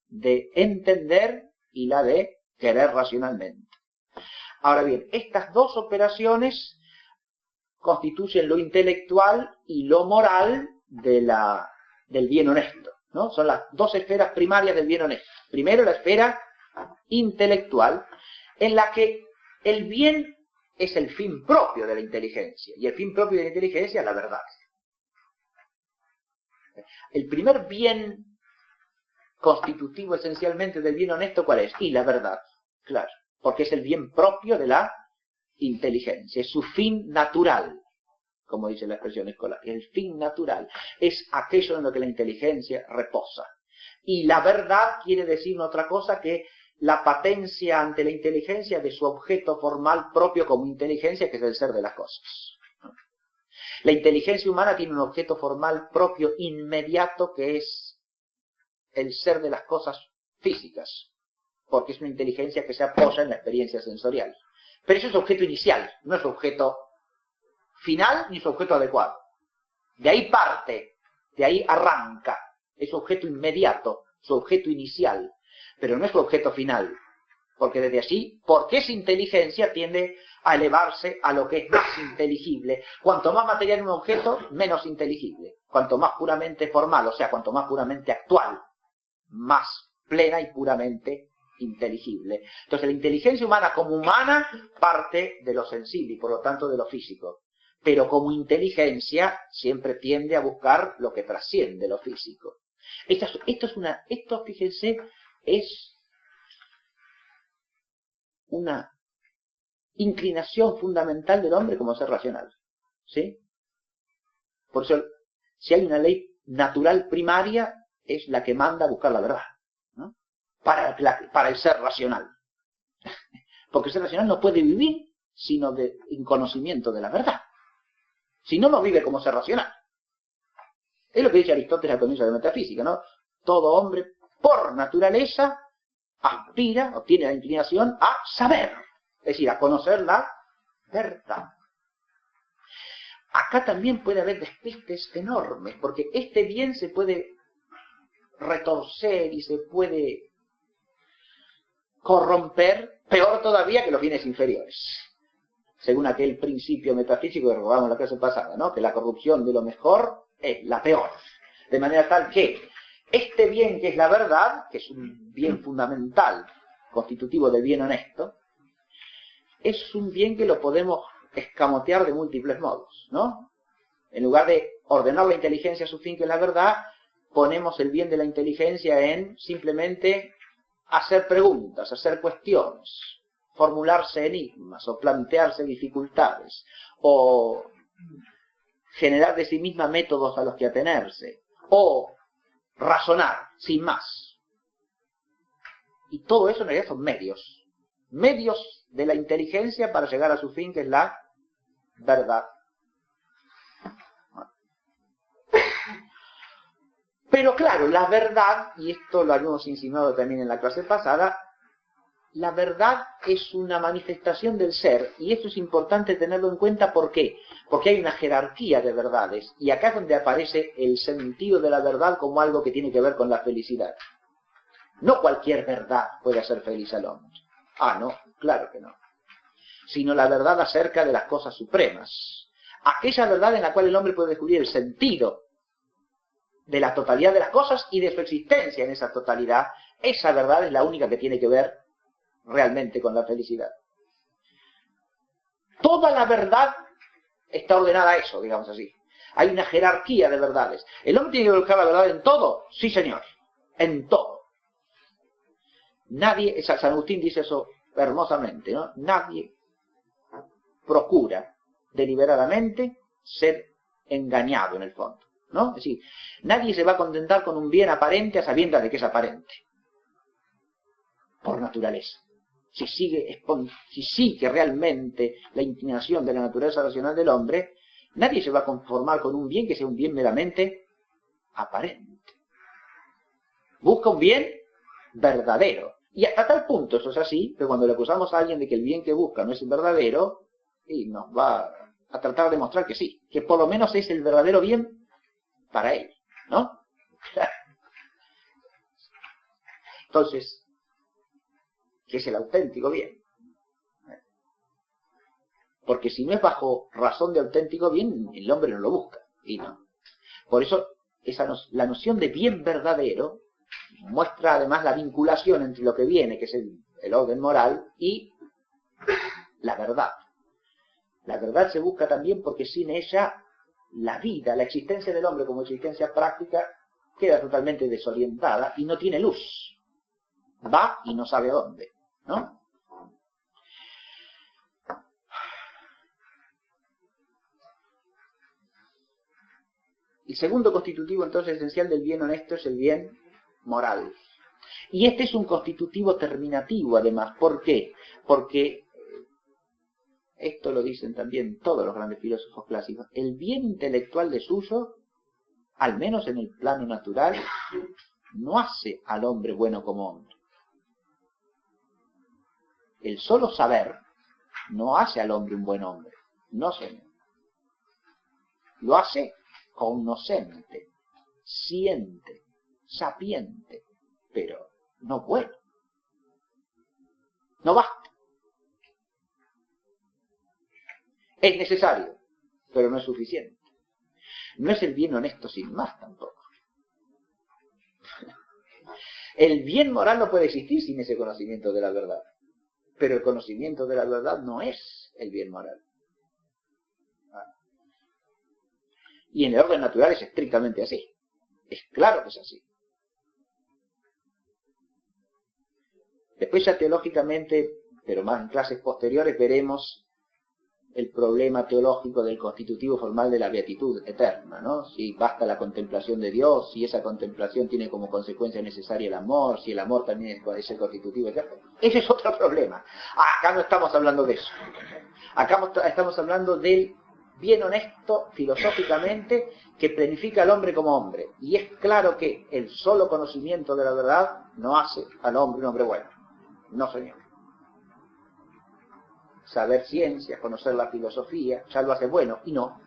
de entender y la de querer racionalmente. Ahora bien, estas dos operaciones constituyen lo intelectual y lo moral del bien honesto, ¿no? Son las dos esferas primarias del bien honesto. Primero, la esfera intelectual, en la que el bien es el fin propio de la inteligencia, y el fin propio de la inteligencia es la verdad. El primer bien constitutivo esencialmente del bien honesto, ¿cuál es? Y la verdad, claro, porque es el bien propio de la inteligencia, es su fin natural, como dice la expresión escolar. El fin natural es aquello en lo que la inteligencia reposa. Y la verdad quiere decir otra cosa que la patencia ante la inteligencia de su objeto formal propio como inteligencia, que es el ser de las cosas. La inteligencia humana tiene un objeto formal propio inmediato, que es el ser de las cosas físicas, porque es una inteligencia que se apoya en la experiencia sensorial. Pero eso es objeto inicial, no es objeto final ni su objeto adecuado. De ahí parte, de ahí arranca, es objeto inmediato, su objeto inicial, pero no es su objeto final, porque desde allí, porque es inteligencia, tiende a elevarse a lo que es más inteligible. Cuanto más material un objeto, menos inteligible. Cuanto más puramente formal, o sea, cuanto más puramente actual, más plena y puramente inteligible. Entonces la inteligencia humana como humana parte de lo sensible y por lo tanto de lo físico. Pero como inteligencia siempre tiende a buscar lo que trasciende lo físico. Esto, fíjense, es una inclinación fundamental del hombre como ser racional. ¿Sí? Por eso, si hay una ley natural primaria, es la que manda a buscar la verdad, ¿no? Para el ser racional. Porque el ser racional no puede vivir sino en conocimiento de la verdad. Si no, no vive como ser racional. Es lo que dice Aristóteles al comienzo de la metafísica, ¿no? Todo hombre, por naturaleza, aspira o tiene la inclinación a saber, es decir, a conocer la verdad. Acá también puede haber despistes enormes, porque este bien se puede retorcer y se puede corromper, peor todavía que los bienes inferiores. Según aquel principio metafísico que recordamos en la clase pasada, ¿no? Que la corrupción de lo mejor es la peor. De manera tal que este bien que es la verdad, que es un bien fundamental, constitutivo del bien honesto, es un bien que lo podemos escamotear de múltiples modos, ¿no? En lugar de ordenar la inteligencia a su fin, que es la verdad, ponemos el bien de la inteligencia en simplemente hacer preguntas, hacer cuestiones, formularse enigmas, o plantearse dificultades, o generar de sí misma métodos a los que atenerse, o razonar, sin más. Y todo eso en realidad son medios de la inteligencia para llegar a su fin, que es la verdad. Pero claro, la verdad, y esto lo habíamos insinuado también en la clase pasada, la verdad es una manifestación del ser, y esto es importante tenerlo en cuenta. ¿Por qué? Porque hay una jerarquía de verdades, y acá es donde aparece el sentido de la verdad como algo que tiene que ver con la felicidad. No cualquier verdad puede hacer feliz al hombre. Ah, no, claro que no. Sino la verdad acerca de las cosas supremas. Aquella verdad en la cual el hombre puede descubrir el sentido de la totalidad de las cosas y de su existencia en esa totalidad. Esa verdad es la única que tiene que ver realmente con la felicidad. Toda la verdad está ordenada a eso, digamos así. Hay una jerarquía de verdades. ¿El hombre tiene que buscar la verdad en todo? Sí, señor, en todo. Nadie, San Agustín dice eso hermosamente, ¿no? Nadie procura deliberadamente ser engañado en el fondo, ¿no? Es decir, nadie se va a contentar con un bien aparente a sabiendas de que es aparente. Por naturaleza. Si sigue realmente la inclinación de la naturaleza racional del hombre, nadie se va a conformar con un bien que sea un bien meramente aparente. Busca un bien verdadero. Y hasta tal punto eso es así, que cuando le acusamos a alguien de que el bien que busca no es el verdadero, y nos va a tratar de mostrar que sí, que por lo menos es el verdadero bien para él, ¿no? Entonces, ¿qué es el auténtico bien? Porque si no es bajo razón de auténtico bien, el hombre no lo busca, y no. Por eso, la noción de bien verdadero muestra además la vinculación entre lo que viene, que es el orden moral, y la verdad. La verdad se busca también porque sin ella la vida, la existencia del hombre como existencia práctica queda totalmente desorientada y no tiene luz. Va y no sabe dónde, ¿no? El segundo constitutivo entonces esencial del bien honesto es el bien moral. Y este es un constitutivo terminativo, además. ¿Por qué? Porque, esto lo dicen también todos los grandes filósofos clásicos, el bien intelectual de suyo, al menos en el plano natural, no hace al hombre bueno como hombre. El solo saber no hace al hombre un buen hombre. No, señor. Lo hace conocente, siente, sapiente, pero no bueno. No basta. Es necesario, pero no es suficiente. No es el bien honesto sin más tampoco. El bien moral no puede existir sin ese conocimiento de la verdad. Pero el conocimiento de la verdad no es el bien moral. Y en el orden natural es estrictamente así. Es claro que es así. Después ya teológicamente, pero más en clases posteriores, veremos el problema teológico del constitutivo formal de la beatitud eterna, ¿no? Si basta la contemplación de Dios, si esa contemplación tiene como consecuencia necesaria el amor, si el amor también es el constitutivo eterno. Ese es otro problema. Acá no estamos hablando de eso. Acá estamos hablando del bien honesto filosóficamente que planifica al hombre como hombre. Y es claro que el solo conocimiento de la verdad no hace al hombre un hombre bueno. No, señor. Saber ciencia, conocer la filosofía, ya lo hace bueno, y no.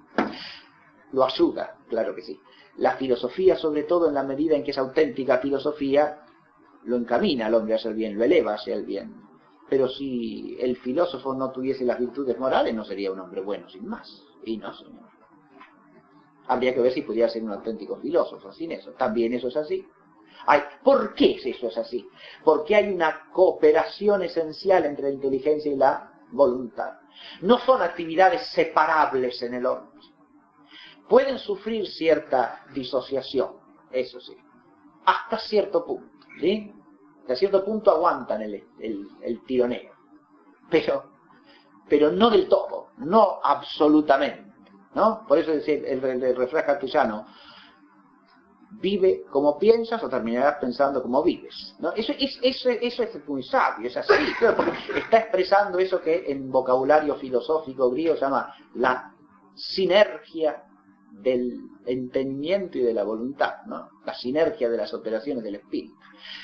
Lo ayuda, claro que sí. La filosofía, sobre todo en la medida en que es auténtica filosofía, lo encamina al hombre hacia el bien, lo eleva hacia el bien. Pero si el filósofo no tuviese las virtudes morales, no sería un hombre bueno, sin más. Y no, señor. Habría que ver si pudiera ser un auténtico filósofo sin eso. También eso es así. ¿Por qué eso es así? Porque hay una cooperación esencial entre la inteligencia y la voluntad. No son actividades separables en el hombre. Pueden sufrir cierta disociación, eso sí, hasta cierto punto, ¿sí? Hasta cierto punto aguantan el tironeo, pero no del todo, no absolutamente, ¿no? Por eso es el refrán castellano: vive como piensas o terminarás pensando como vives, ¿no? Eso es muy sabio, es así, claro, porque está expresando eso que en vocabulario filosófico griego se llama la sinergia del entendimiento y de la voluntad, ¿no? La sinergia de las operaciones del espíritu.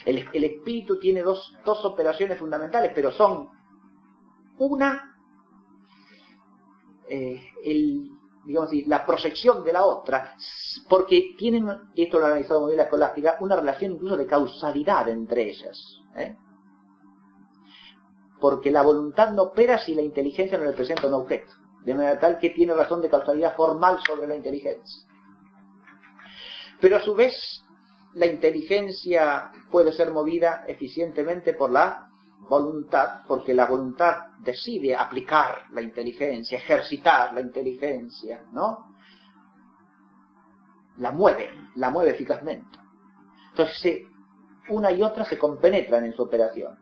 El espíritu tiene dos operaciones fundamentales, pero son una, digamos así, la proyección de la otra, porque tienen, y esto lo ha analizado muy bien la escolástica, una relación incluso de causalidad entre ellas, ¿eh? Porque la voluntad no opera si la inteligencia no le presenta un objeto, de manera tal que tiene razón de causalidad formal sobre la inteligencia. Pero a su vez, la inteligencia puede ser movida eficientemente por la voluntad, porque la voluntad decide aplicar la inteligencia, ejercitar la inteligencia, ¿no? La mueve eficazmente. Entonces, una y otra se compenetran en su operación.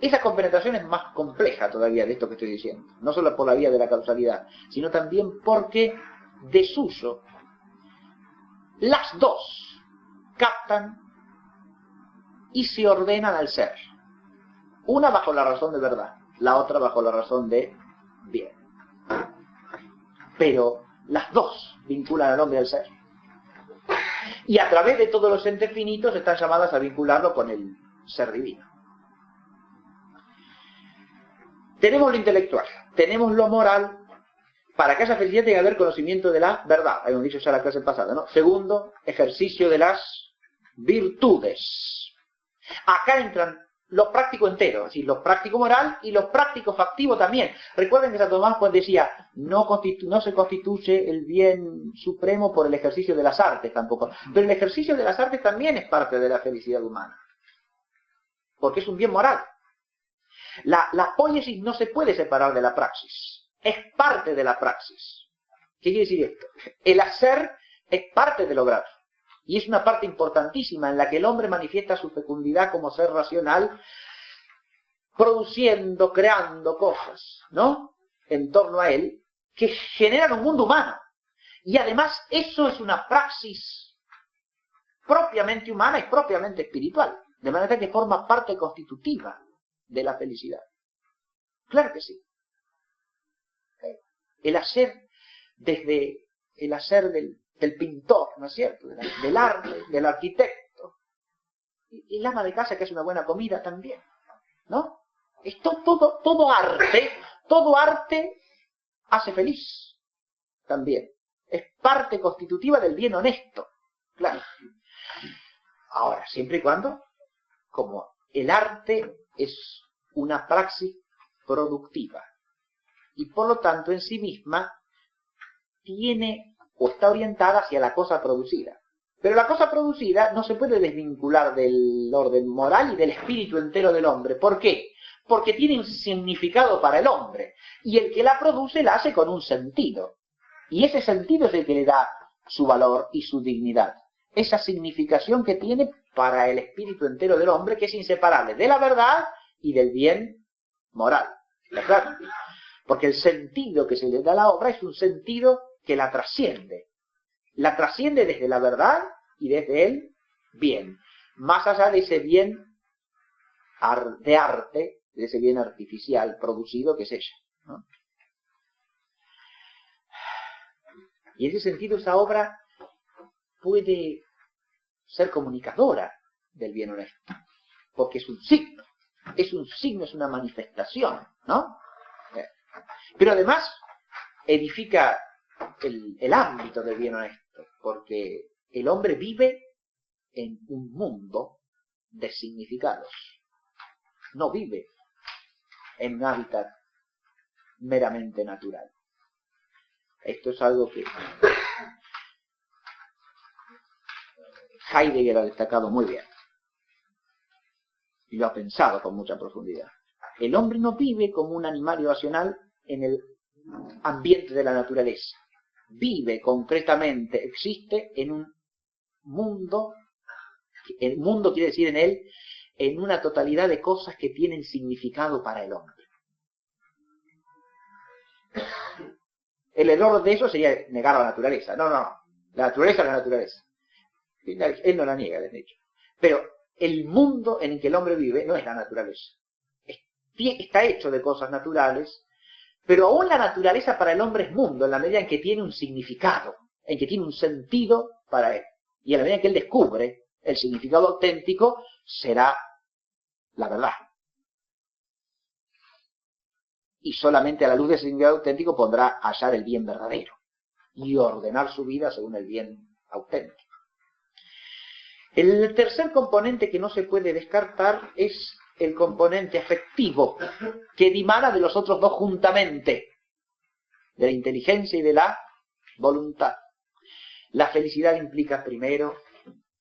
Esa compenetración es más compleja todavía de esto que estoy diciendo, no solo por la vía de la causalidad, sino también porque de suyo las dos captan y se ordenan al ser. Una bajo la razón de verdad, la otra bajo la razón de bien. Pero las dos vinculan al hombre al ser. Y a través de todos los entes finitos están llamadas a vincularlo con el ser divino. Tenemos lo intelectual, tenemos lo moral. Para que haya felicidad tiene que haber conocimiento de la verdad. Habíamos dicho ya en la clase pasada, ¿no? Segundo, ejercicio de las virtudes. Acá entran lo práctico entero, es decir, lo práctico moral y lo práctico factivo también. Recuerden que Santo Tomás pues decía, no se constituye el bien supremo por el ejercicio de las artes tampoco. Pero el ejercicio de las artes también es parte de la felicidad humana. Porque es un bien moral. La poiesis no se puede separar de la praxis. Es parte de la praxis. ¿Qué quiere decir esto? El hacer es parte del obrar. Y es una parte importantísima en la que el hombre manifiesta su fecundidad como ser racional, produciendo, creando cosas, ¿no? En torno a él, que generan un mundo humano. Y además eso es una praxis propiamente humana y propiamente espiritual, de manera que forma parte constitutiva de la felicidad. Claro que sí. El hacer, desde el hacer del pintor, ¿no es cierto?, del arte, del arquitecto, el ama de casa que hace una buena comida también, ¿no? Esto, todo arte hace feliz también. Es parte constitutiva del bien honesto, claro. Ahora, siempre y cuando, como el arte es una praxis productiva y por lo tanto en sí misma tiene o está orientada hacia la cosa producida. Pero la cosa producida no se puede desvincular del orden moral y del espíritu entero del hombre. ¿Por qué? Porque tiene un significado para el hombre. Y el que la produce la hace con un sentido. Y ese sentido es el que le da su valor y su dignidad. Esa significación que tiene para el espíritu entero del hombre, que es inseparable de la verdad y del bien moral. ¿Está claro? Porque el sentido que se le da a la obra es un sentido que la trasciende. La trasciende desde la verdad y desde el bien. Más allá de ese bien de arte, de ese bien artificial producido que es ella, ¿no? Y en ese sentido esa obra puede ser comunicadora del bien honesto, porque es un signo, es una manifestación, ¿no? Pero además edifica el ámbito del bien honesto, porque el hombre vive en un mundo de significados, no vive en un hábitat meramente natural. Esto es algo que Heidegger ha destacado muy bien y lo ha pensado con mucha profundidad. El hombre no vive como un animal irracional en el ambiente de la naturaleza. Vive concretamente, existe en un mundo, el mundo quiere decir en él, en una totalidad de cosas que tienen significado para el hombre. El error de eso sería negar la naturaleza. No. La naturaleza es la naturaleza. Él no la niega, de hecho. Pero el mundo en el que el hombre vive no es la naturaleza. Está hecho de cosas naturales, pero aún la naturaleza para el hombre es mundo, en la medida en que tiene un significado, en que tiene un sentido para él. Y en la medida en que él descubre el significado auténtico, será la verdad. Y solamente a la luz de ese significado auténtico podrá hallar el bien verdadero y ordenar su vida según el bien auténtico. El tercer componente que no se puede descartar es el componente afectivo, que dimana de los otros dos juntamente, de la inteligencia y de la voluntad. La felicidad implica, primero,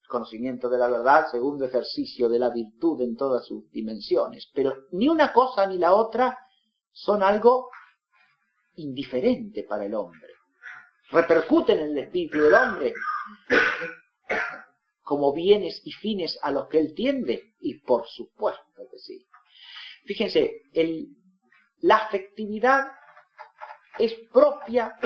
conocimiento de la verdad, segundo, ejercicio de la virtud en todas sus dimensiones. Pero ni una cosa ni la otra son algo indiferente para el hombre. Repercuten en el espíritu del hombre como bienes y fines a los que él tiende, y por supuesto que sí. Fíjense, la afectividad es propia,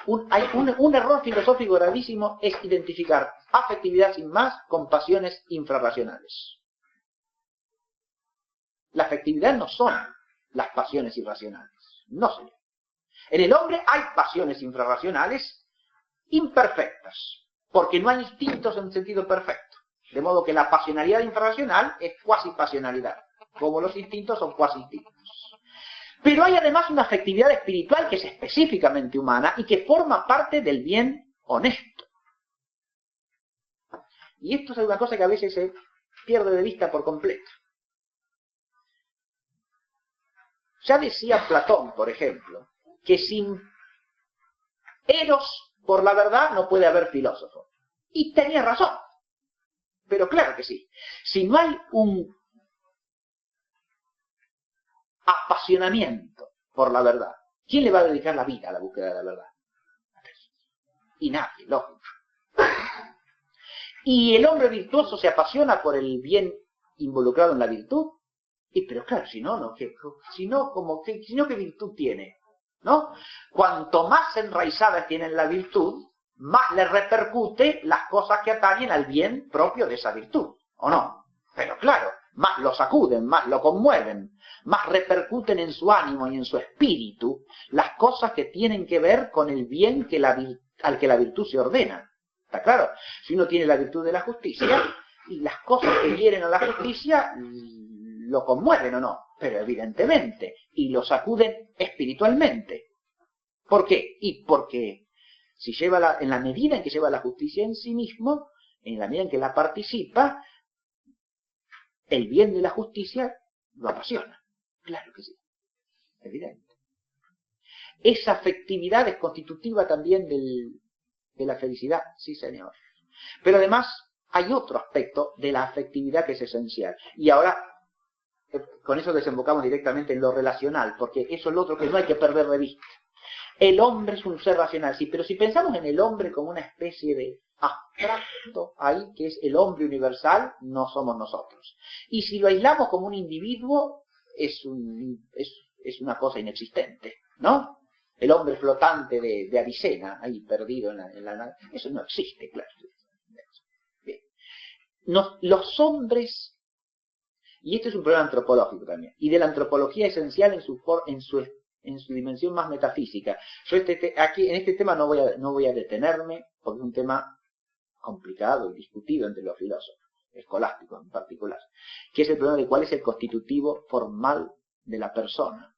un error filosófico gravísimo es identificar afectividad sin más con pasiones infrarracionales. La afectividad no son las pasiones irracionales, no señor. En el hombre hay pasiones infrarracionales imperfectas, porque no hay instintos en sentido perfecto. De modo que la pasionalidad infrarracional es cuasi pasionalidad, como los instintos son cuasi instintos. Pero hay además una afectividad espiritual que es específicamente humana y que forma parte del bien honesto. Y esto es una cosa que a veces se pierde de vista por completo. Ya decía Platón, por ejemplo, que sin Eros por la verdad no puede haber filósofo. Y tenía razón. Pero claro que sí. Si no hay un apasionamiento por la verdad, ¿quién le va a dedicar la vida a la búsqueda de la verdad? Y nadie, lógico. Y el hombre virtuoso se apasiona por el bien involucrado en la virtud. Pero claro, si no, ¿qué virtud tiene? ¿No? Cuanto más enraizada tiene en la virtud, más le repercute las cosas que atañen al bien propio de esa virtud, ¿o no? Pero claro, más lo sacuden, más lo conmueven, más repercuten en su ánimo y en su espíritu las cosas que tienen que ver con el bien que al que la virtud se ordena. ¿Está claro? Si uno tiene la virtud de la justicia, y las cosas que hieren a la justicia lo conmueven o no, pero evidentemente, y lo sacuden espiritualmente. ¿Por qué? Y porque si lleva en la medida en que lleva la justicia en sí mismo, en la medida en que la participa, el bien de la justicia lo apasiona. Claro que sí, evidente. Esa afectividad es constitutiva también de la felicidad, sí señor. Pero además hay otro aspecto de la afectividad que es esencial. Y ahora, con eso desembocamos directamente en lo relacional, porque eso es lo otro que no hay que perder de vista. El hombre es un ser racional, sí, pero si pensamos en el hombre como una especie de abstracto ahí, que es el hombre universal, no somos nosotros. Y si lo aislamos como un individuo, es una cosa inexistente, ¿no? El hombre flotante de Avicena, ahí perdido en la nada, eso no existe, claro. Bien. Los hombres, y esto es un problema antropológico también, y de la antropología esencial en su dimensión más metafísica. Yo aquí en este tema no voy a detenerme, porque es un tema complicado y discutido entre los filósofos, escolásticos en particular, que es el problema de cuál es el constitutivo formal de la persona.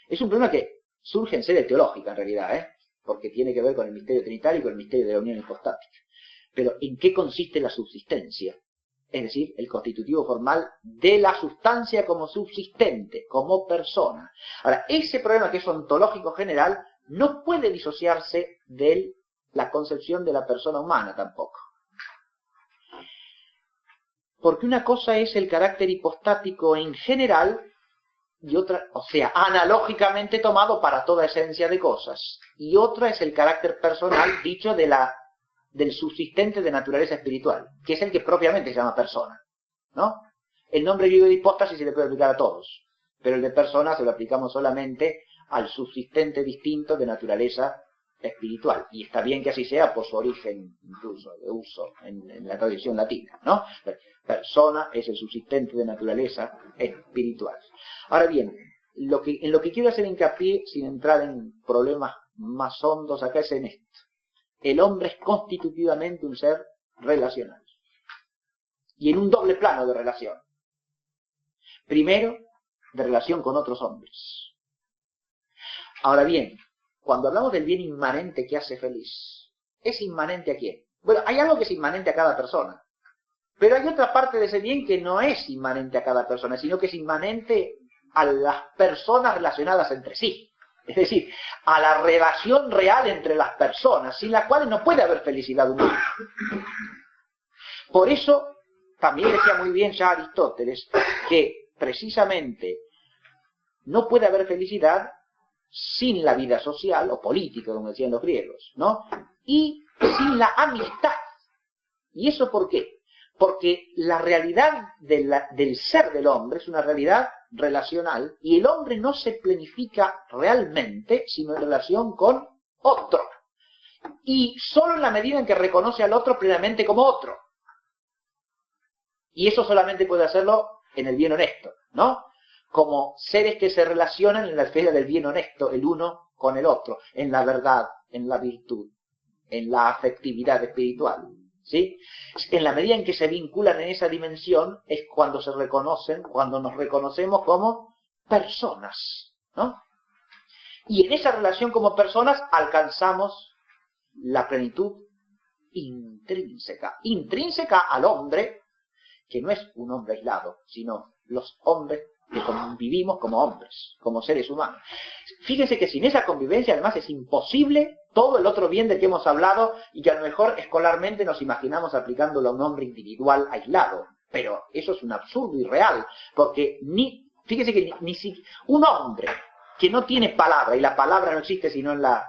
Es un problema que surge en sede teológica en realidad, porque tiene que ver con el misterio trinitario y con el misterio de la unión hipostática. Pero ¿en qué consiste la subsistencia? Es decir, el constitutivo formal de la sustancia como subsistente, como persona. Ahora, ese problema que es ontológico general no puede disociarse de la concepción de la persona humana tampoco. Porque una cosa es el carácter hipostático en general y otra, o sea, analógicamente tomado para toda esencia de cosas. Y otra es el carácter personal dicho del subsistente de naturaleza espiritual, que es el que propiamente se llama persona, ¿no? El nombre griego de hipóstasis se le puede aplicar a todos, pero el de persona se lo aplicamos solamente al subsistente distinto de naturaleza espiritual. Y está bien que así sea por su origen incluso de uso en la tradición latina, ¿no? Persona es el subsistente de naturaleza espiritual. Ahora bien, en lo que quiero hacer hincapié, sin entrar en problemas más hondos acá, es en esto. El hombre es constitutivamente un ser relacional. Y en un doble plano de relación. Primero, de relación con otros hombres. Ahora bien, cuando hablamos del bien inmanente que hace feliz, ¿es inmanente a quién? Bueno, hay algo que es inmanente a cada persona. Pero hay otra parte de ese bien que no es inmanente a cada persona, sino que es inmanente a las personas relacionadas entre sí. Es decir, a la relación real entre las personas, sin la cual no puede haber felicidad humana. Por eso, también decía muy bien ya Aristóteles, que precisamente no puede haber felicidad sin la vida social o política, como decían los griegos, ¿no? Y sin la amistad. ¿Y eso por qué? Porque la realidad del ser del hombre es una realidad relacional y el hombre no se planifica realmente sino en relación con otro. Y solo en la medida en que reconoce al otro plenamente como otro. Y eso solamente puede hacerlo en el bien honesto, ¿no? Como seres que se relacionan en la esfera del bien honesto, el uno con el otro, en la verdad, en la virtud, en la afectividad espiritual. ¿Sí? En la medida en que se vinculan en esa dimensión es cuando se reconocen, cuando nos reconocemos como personas, ¿no? Y en esa relación como personas alcanzamos la plenitud intrínseca al hombre, que no es un hombre aislado, sino los hombres que convivimos como hombres, como seres humanos. Fíjense que sin esa convivencia además es imposible todo el otro bien del que hemos hablado y que a lo mejor escolarmente nos imaginamos aplicándolo a un hombre individual aislado. Pero eso es un absurdo irreal, porque fíjense que ni un hombre que no tiene palabra, y la palabra no existe sino en la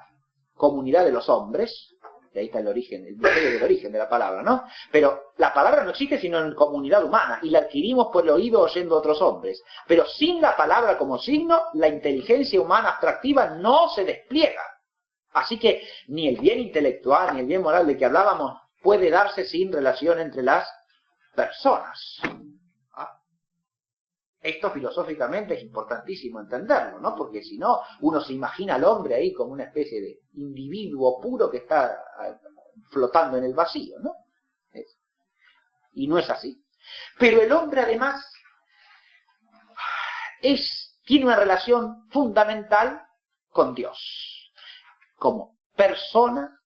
comunidad de los hombres, y ahí está el misterio del origen de la palabra, ¿no? Pero la palabra no existe sino en comunidad humana, y la adquirimos por el oído oyendo a otros hombres. Pero sin la palabra como signo, la inteligencia humana abstractiva no se despliega. Así que ni el bien intelectual ni el bien moral de que hablábamos puede darse sin relación entre las personas. Esto filosóficamente es importantísimo entenderlo, ¿no? Porque si no, uno se imagina al hombre ahí como una especie de individuo puro que está flotando en el vacío, ¿no? Y no es así. Pero el hombre además tiene una relación fundamental con Dios, como persona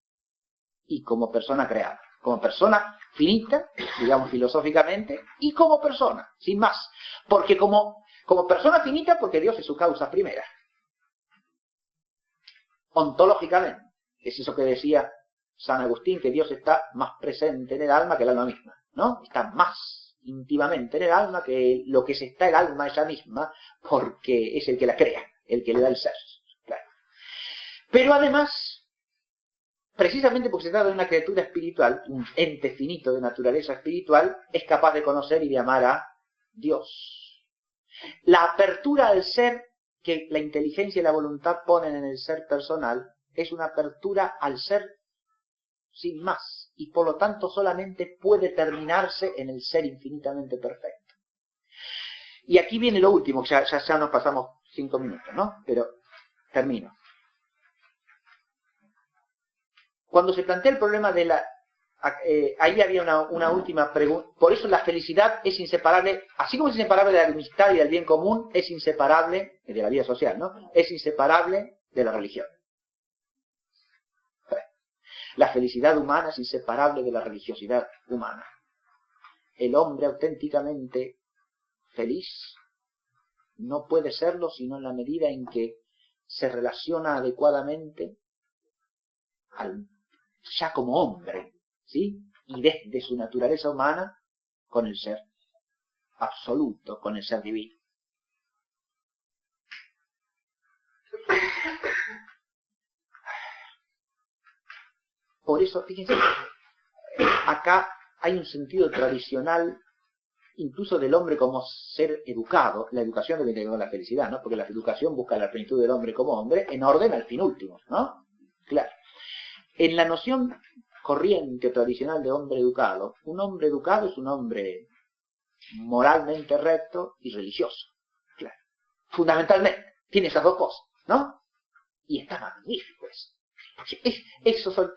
y como persona creada, como persona finita, digamos filosóficamente, y como persona, sin más. Porque como persona finita, porque Dios es su causa primera. Ontológicamente, es eso que decía San Agustín, que Dios está más presente en el alma que el alma misma, ¿no? Está más íntimamente en el alma que lo que se está el alma ella misma, porque es el que la crea, el que le da el ser. Claro. Pero además, precisamente porque se trata de una criatura espiritual, un ente finito de naturaleza espiritual, es capaz de conocer y de amar a Dios. La apertura al ser que la inteligencia y la voluntad ponen en el ser personal es una apertura al ser sin más, y por lo tanto solamente puede terminarse en el ser infinitamente perfecto. Y aquí viene lo último, ya nos pasamos 5 minutos, ¿no? Pero termino. Cuando se plantea el problema de la... ahí había una última pregunta. Por eso la felicidad es inseparable, así como es inseparable de la amistad y del bien común, es inseparable de la vida social, ¿no? Es inseparable de la religión. La felicidad humana es inseparable de la religiosidad humana. El hombre auténticamente feliz no puede serlo sino en la medida en que se relaciona adecuadamente ya como hombre, ¿sí? Y desde su naturaleza humana con el ser absoluto, con el ser divino. Por eso, fíjense, acá hay un sentido tradicional, incluso del hombre como ser educado. La educación debe tener la felicidad, ¿no? Porque la educación busca la plenitud del hombre como hombre en orden al fin último, ¿no? Claro. En la noción corriente o tradicional de hombre educado, un hombre educado es un hombre moralmente recto y religioso. Claro. Fundamentalmente, tiene esas dos cosas, ¿no? Y está magnífico eso. Porque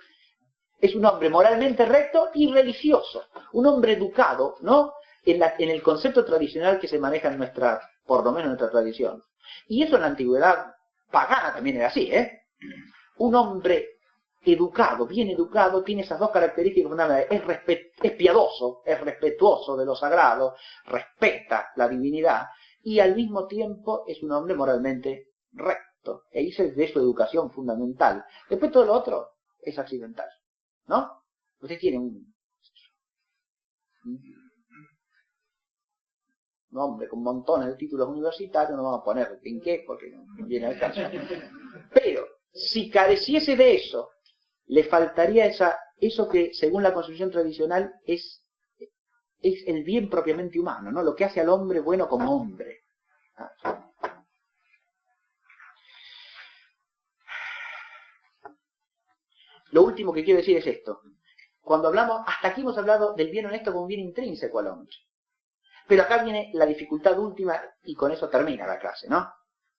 es un hombre moralmente recto y religioso. Un hombre educado, ¿no? En el concepto tradicional que se maneja en nuestra, por lo menos en nuestra tradición. Y eso en la antigüedad pagana también era así, ¿eh? Un hombre educado, bien educado, tiene esas dos características fundamentales. Es piadoso, es respetuoso de lo sagrado, respeta la divinidad, y al mismo tiempo es un hombre moralmente recto. E esa es de su educación fundamental. Después todo lo otro es accidental, ¿no? Usted tiene un hombre con montones de títulos universitarios, no vamos a poner en qué, porque no viene al caso. Pero, si careciese de eso, le faltaría eso que, según la concepción tradicional, es el bien propiamente humano, ¿no? Lo que hace al hombre bueno como hombre. Lo último que quiero decir es esto. Cuando hablamos, hasta aquí hemos hablado del bien honesto como un bien intrínseco al hombre. Pero acá viene la dificultad última y con eso termina la clase, ¿no?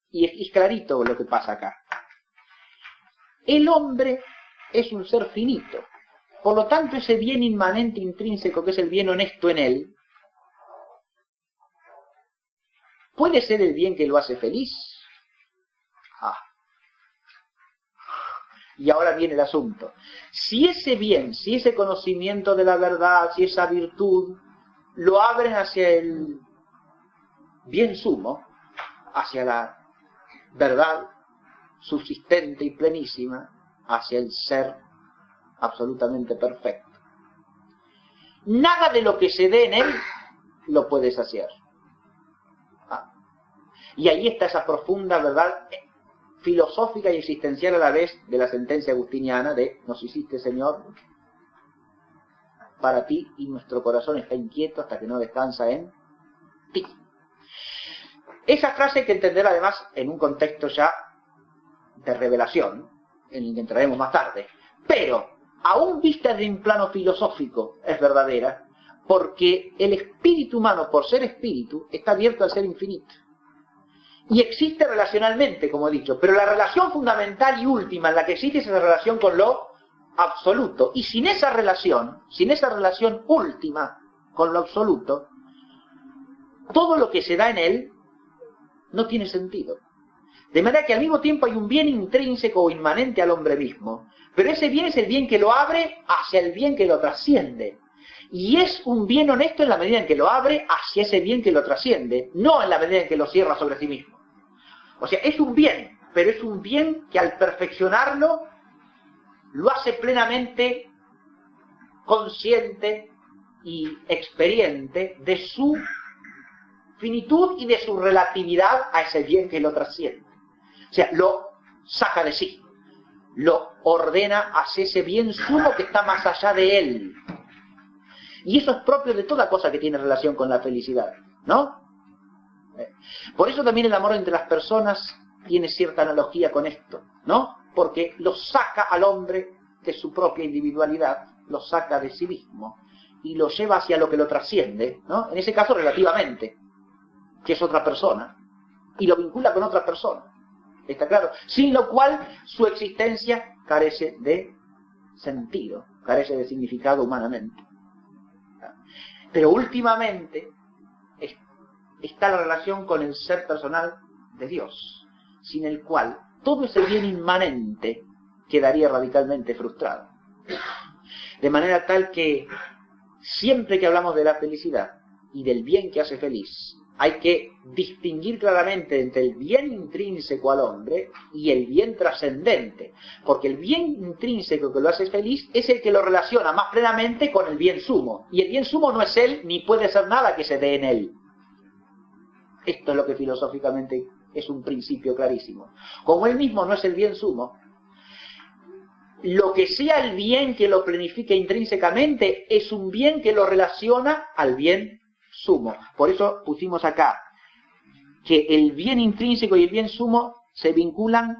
Y es clarito lo que pasa acá. El hombre es un ser finito. Por lo tanto, ese bien inmanente intrínseco que es el bien honesto en él, ¿puede ser el bien que lo hace feliz? Y ahora viene el asunto. Si ese bien, si ese conocimiento de la verdad, si esa virtud, lo abren hacia el bien sumo, hacia la verdad subsistente y plenísima, hacia el ser absolutamente perfecto, nada de lo que se dé en él lo puede saciar. Y ahí está esa profunda verdad filosófica y existencial a la vez de la sentencia agustiniana de nos hiciste, Señor, para ti, y nuestro corazón está inquieto hasta que no descansa en ti. Esa frase hay que entender además en un contexto ya de revelación, en el que entraremos más tarde. Pero, aún vista desde un plano filosófico, es verdadera, porque el espíritu humano, por ser espíritu, está abierto al ser infinito. Y existe relacionalmente, como he dicho, pero la relación fundamental y última en la que existe es esa relación con lo absoluto. Y sin esa relación última con lo absoluto, todo lo que se da en él no tiene sentido. De manera que al mismo tiempo hay un bien intrínseco o inmanente al hombre mismo, pero ese bien es el bien que lo abre hacia el bien que lo trasciende. Y es un bien honesto en la medida en que lo abre hacia ese bien que lo trasciende, no en la medida en que lo cierra sobre sí mismo. O sea, es un bien, pero es un bien que al perfeccionarlo lo hace plenamente consciente y experiente de su finitud y de su relatividad a ese bien que lo trasciende. O sea, lo saca de sí, lo ordena hacia ese bien sumo que está más allá de él. Y eso es propio de toda cosa que tiene relación con la felicidad, ¿no? Por eso también el amor entre las personas tiene cierta analogía con esto, ¿no? Porque lo saca al hombre de su propia individualidad, lo saca de sí mismo y lo lleva hacia lo que lo trasciende, ¿no? En ese caso relativamente, que es otra persona, y lo vincula con otra persona, ¿está claro? Sin lo cual su existencia carece de sentido, carece de significado humanamente. Pero últimamente está la relación con el ser personal de Dios, sin el cual todo ese bien inmanente quedaría radicalmente frustrado. De manera tal que siempre que hablamos de la felicidad y del bien que hace feliz, hay que distinguir claramente entre el bien intrínseco al hombre y el bien trascendente, porque el bien intrínseco que lo hace feliz es el que lo relaciona más plenamente con el bien sumo, y el bien sumo no es él ni puede ser nada que se dé en él. Esto es lo que filosóficamente es un principio clarísimo. Como él mismo no es el bien sumo, lo que sea el bien que lo planifica intrínsecamente es un bien que lo relaciona al bien sumo. Por eso pusimos acá que el bien intrínseco y el bien sumo se vinculan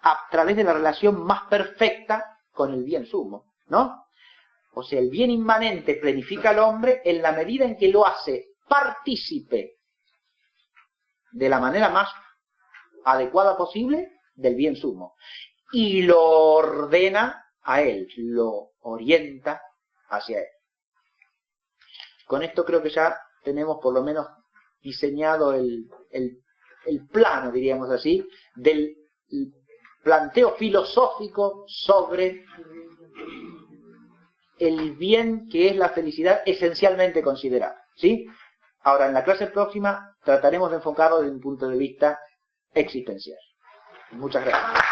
a través de la relación más perfecta con el bien sumo, ¿no? O sea, el bien inmanente planifica al hombre en la medida en que lo hace partícipe de la manera más adecuada posible del bien sumo. Y lo ordena a él, lo orienta hacia él. Con esto creo que ya tenemos por lo menos diseñado el plano, diríamos así, del planteo filosófico sobre el bien que es la felicidad esencialmente considerado, ¿sí? Ahora, en la clase próxima trataremos de enfocarlo desde un punto de vista existencial. Muchas gracias.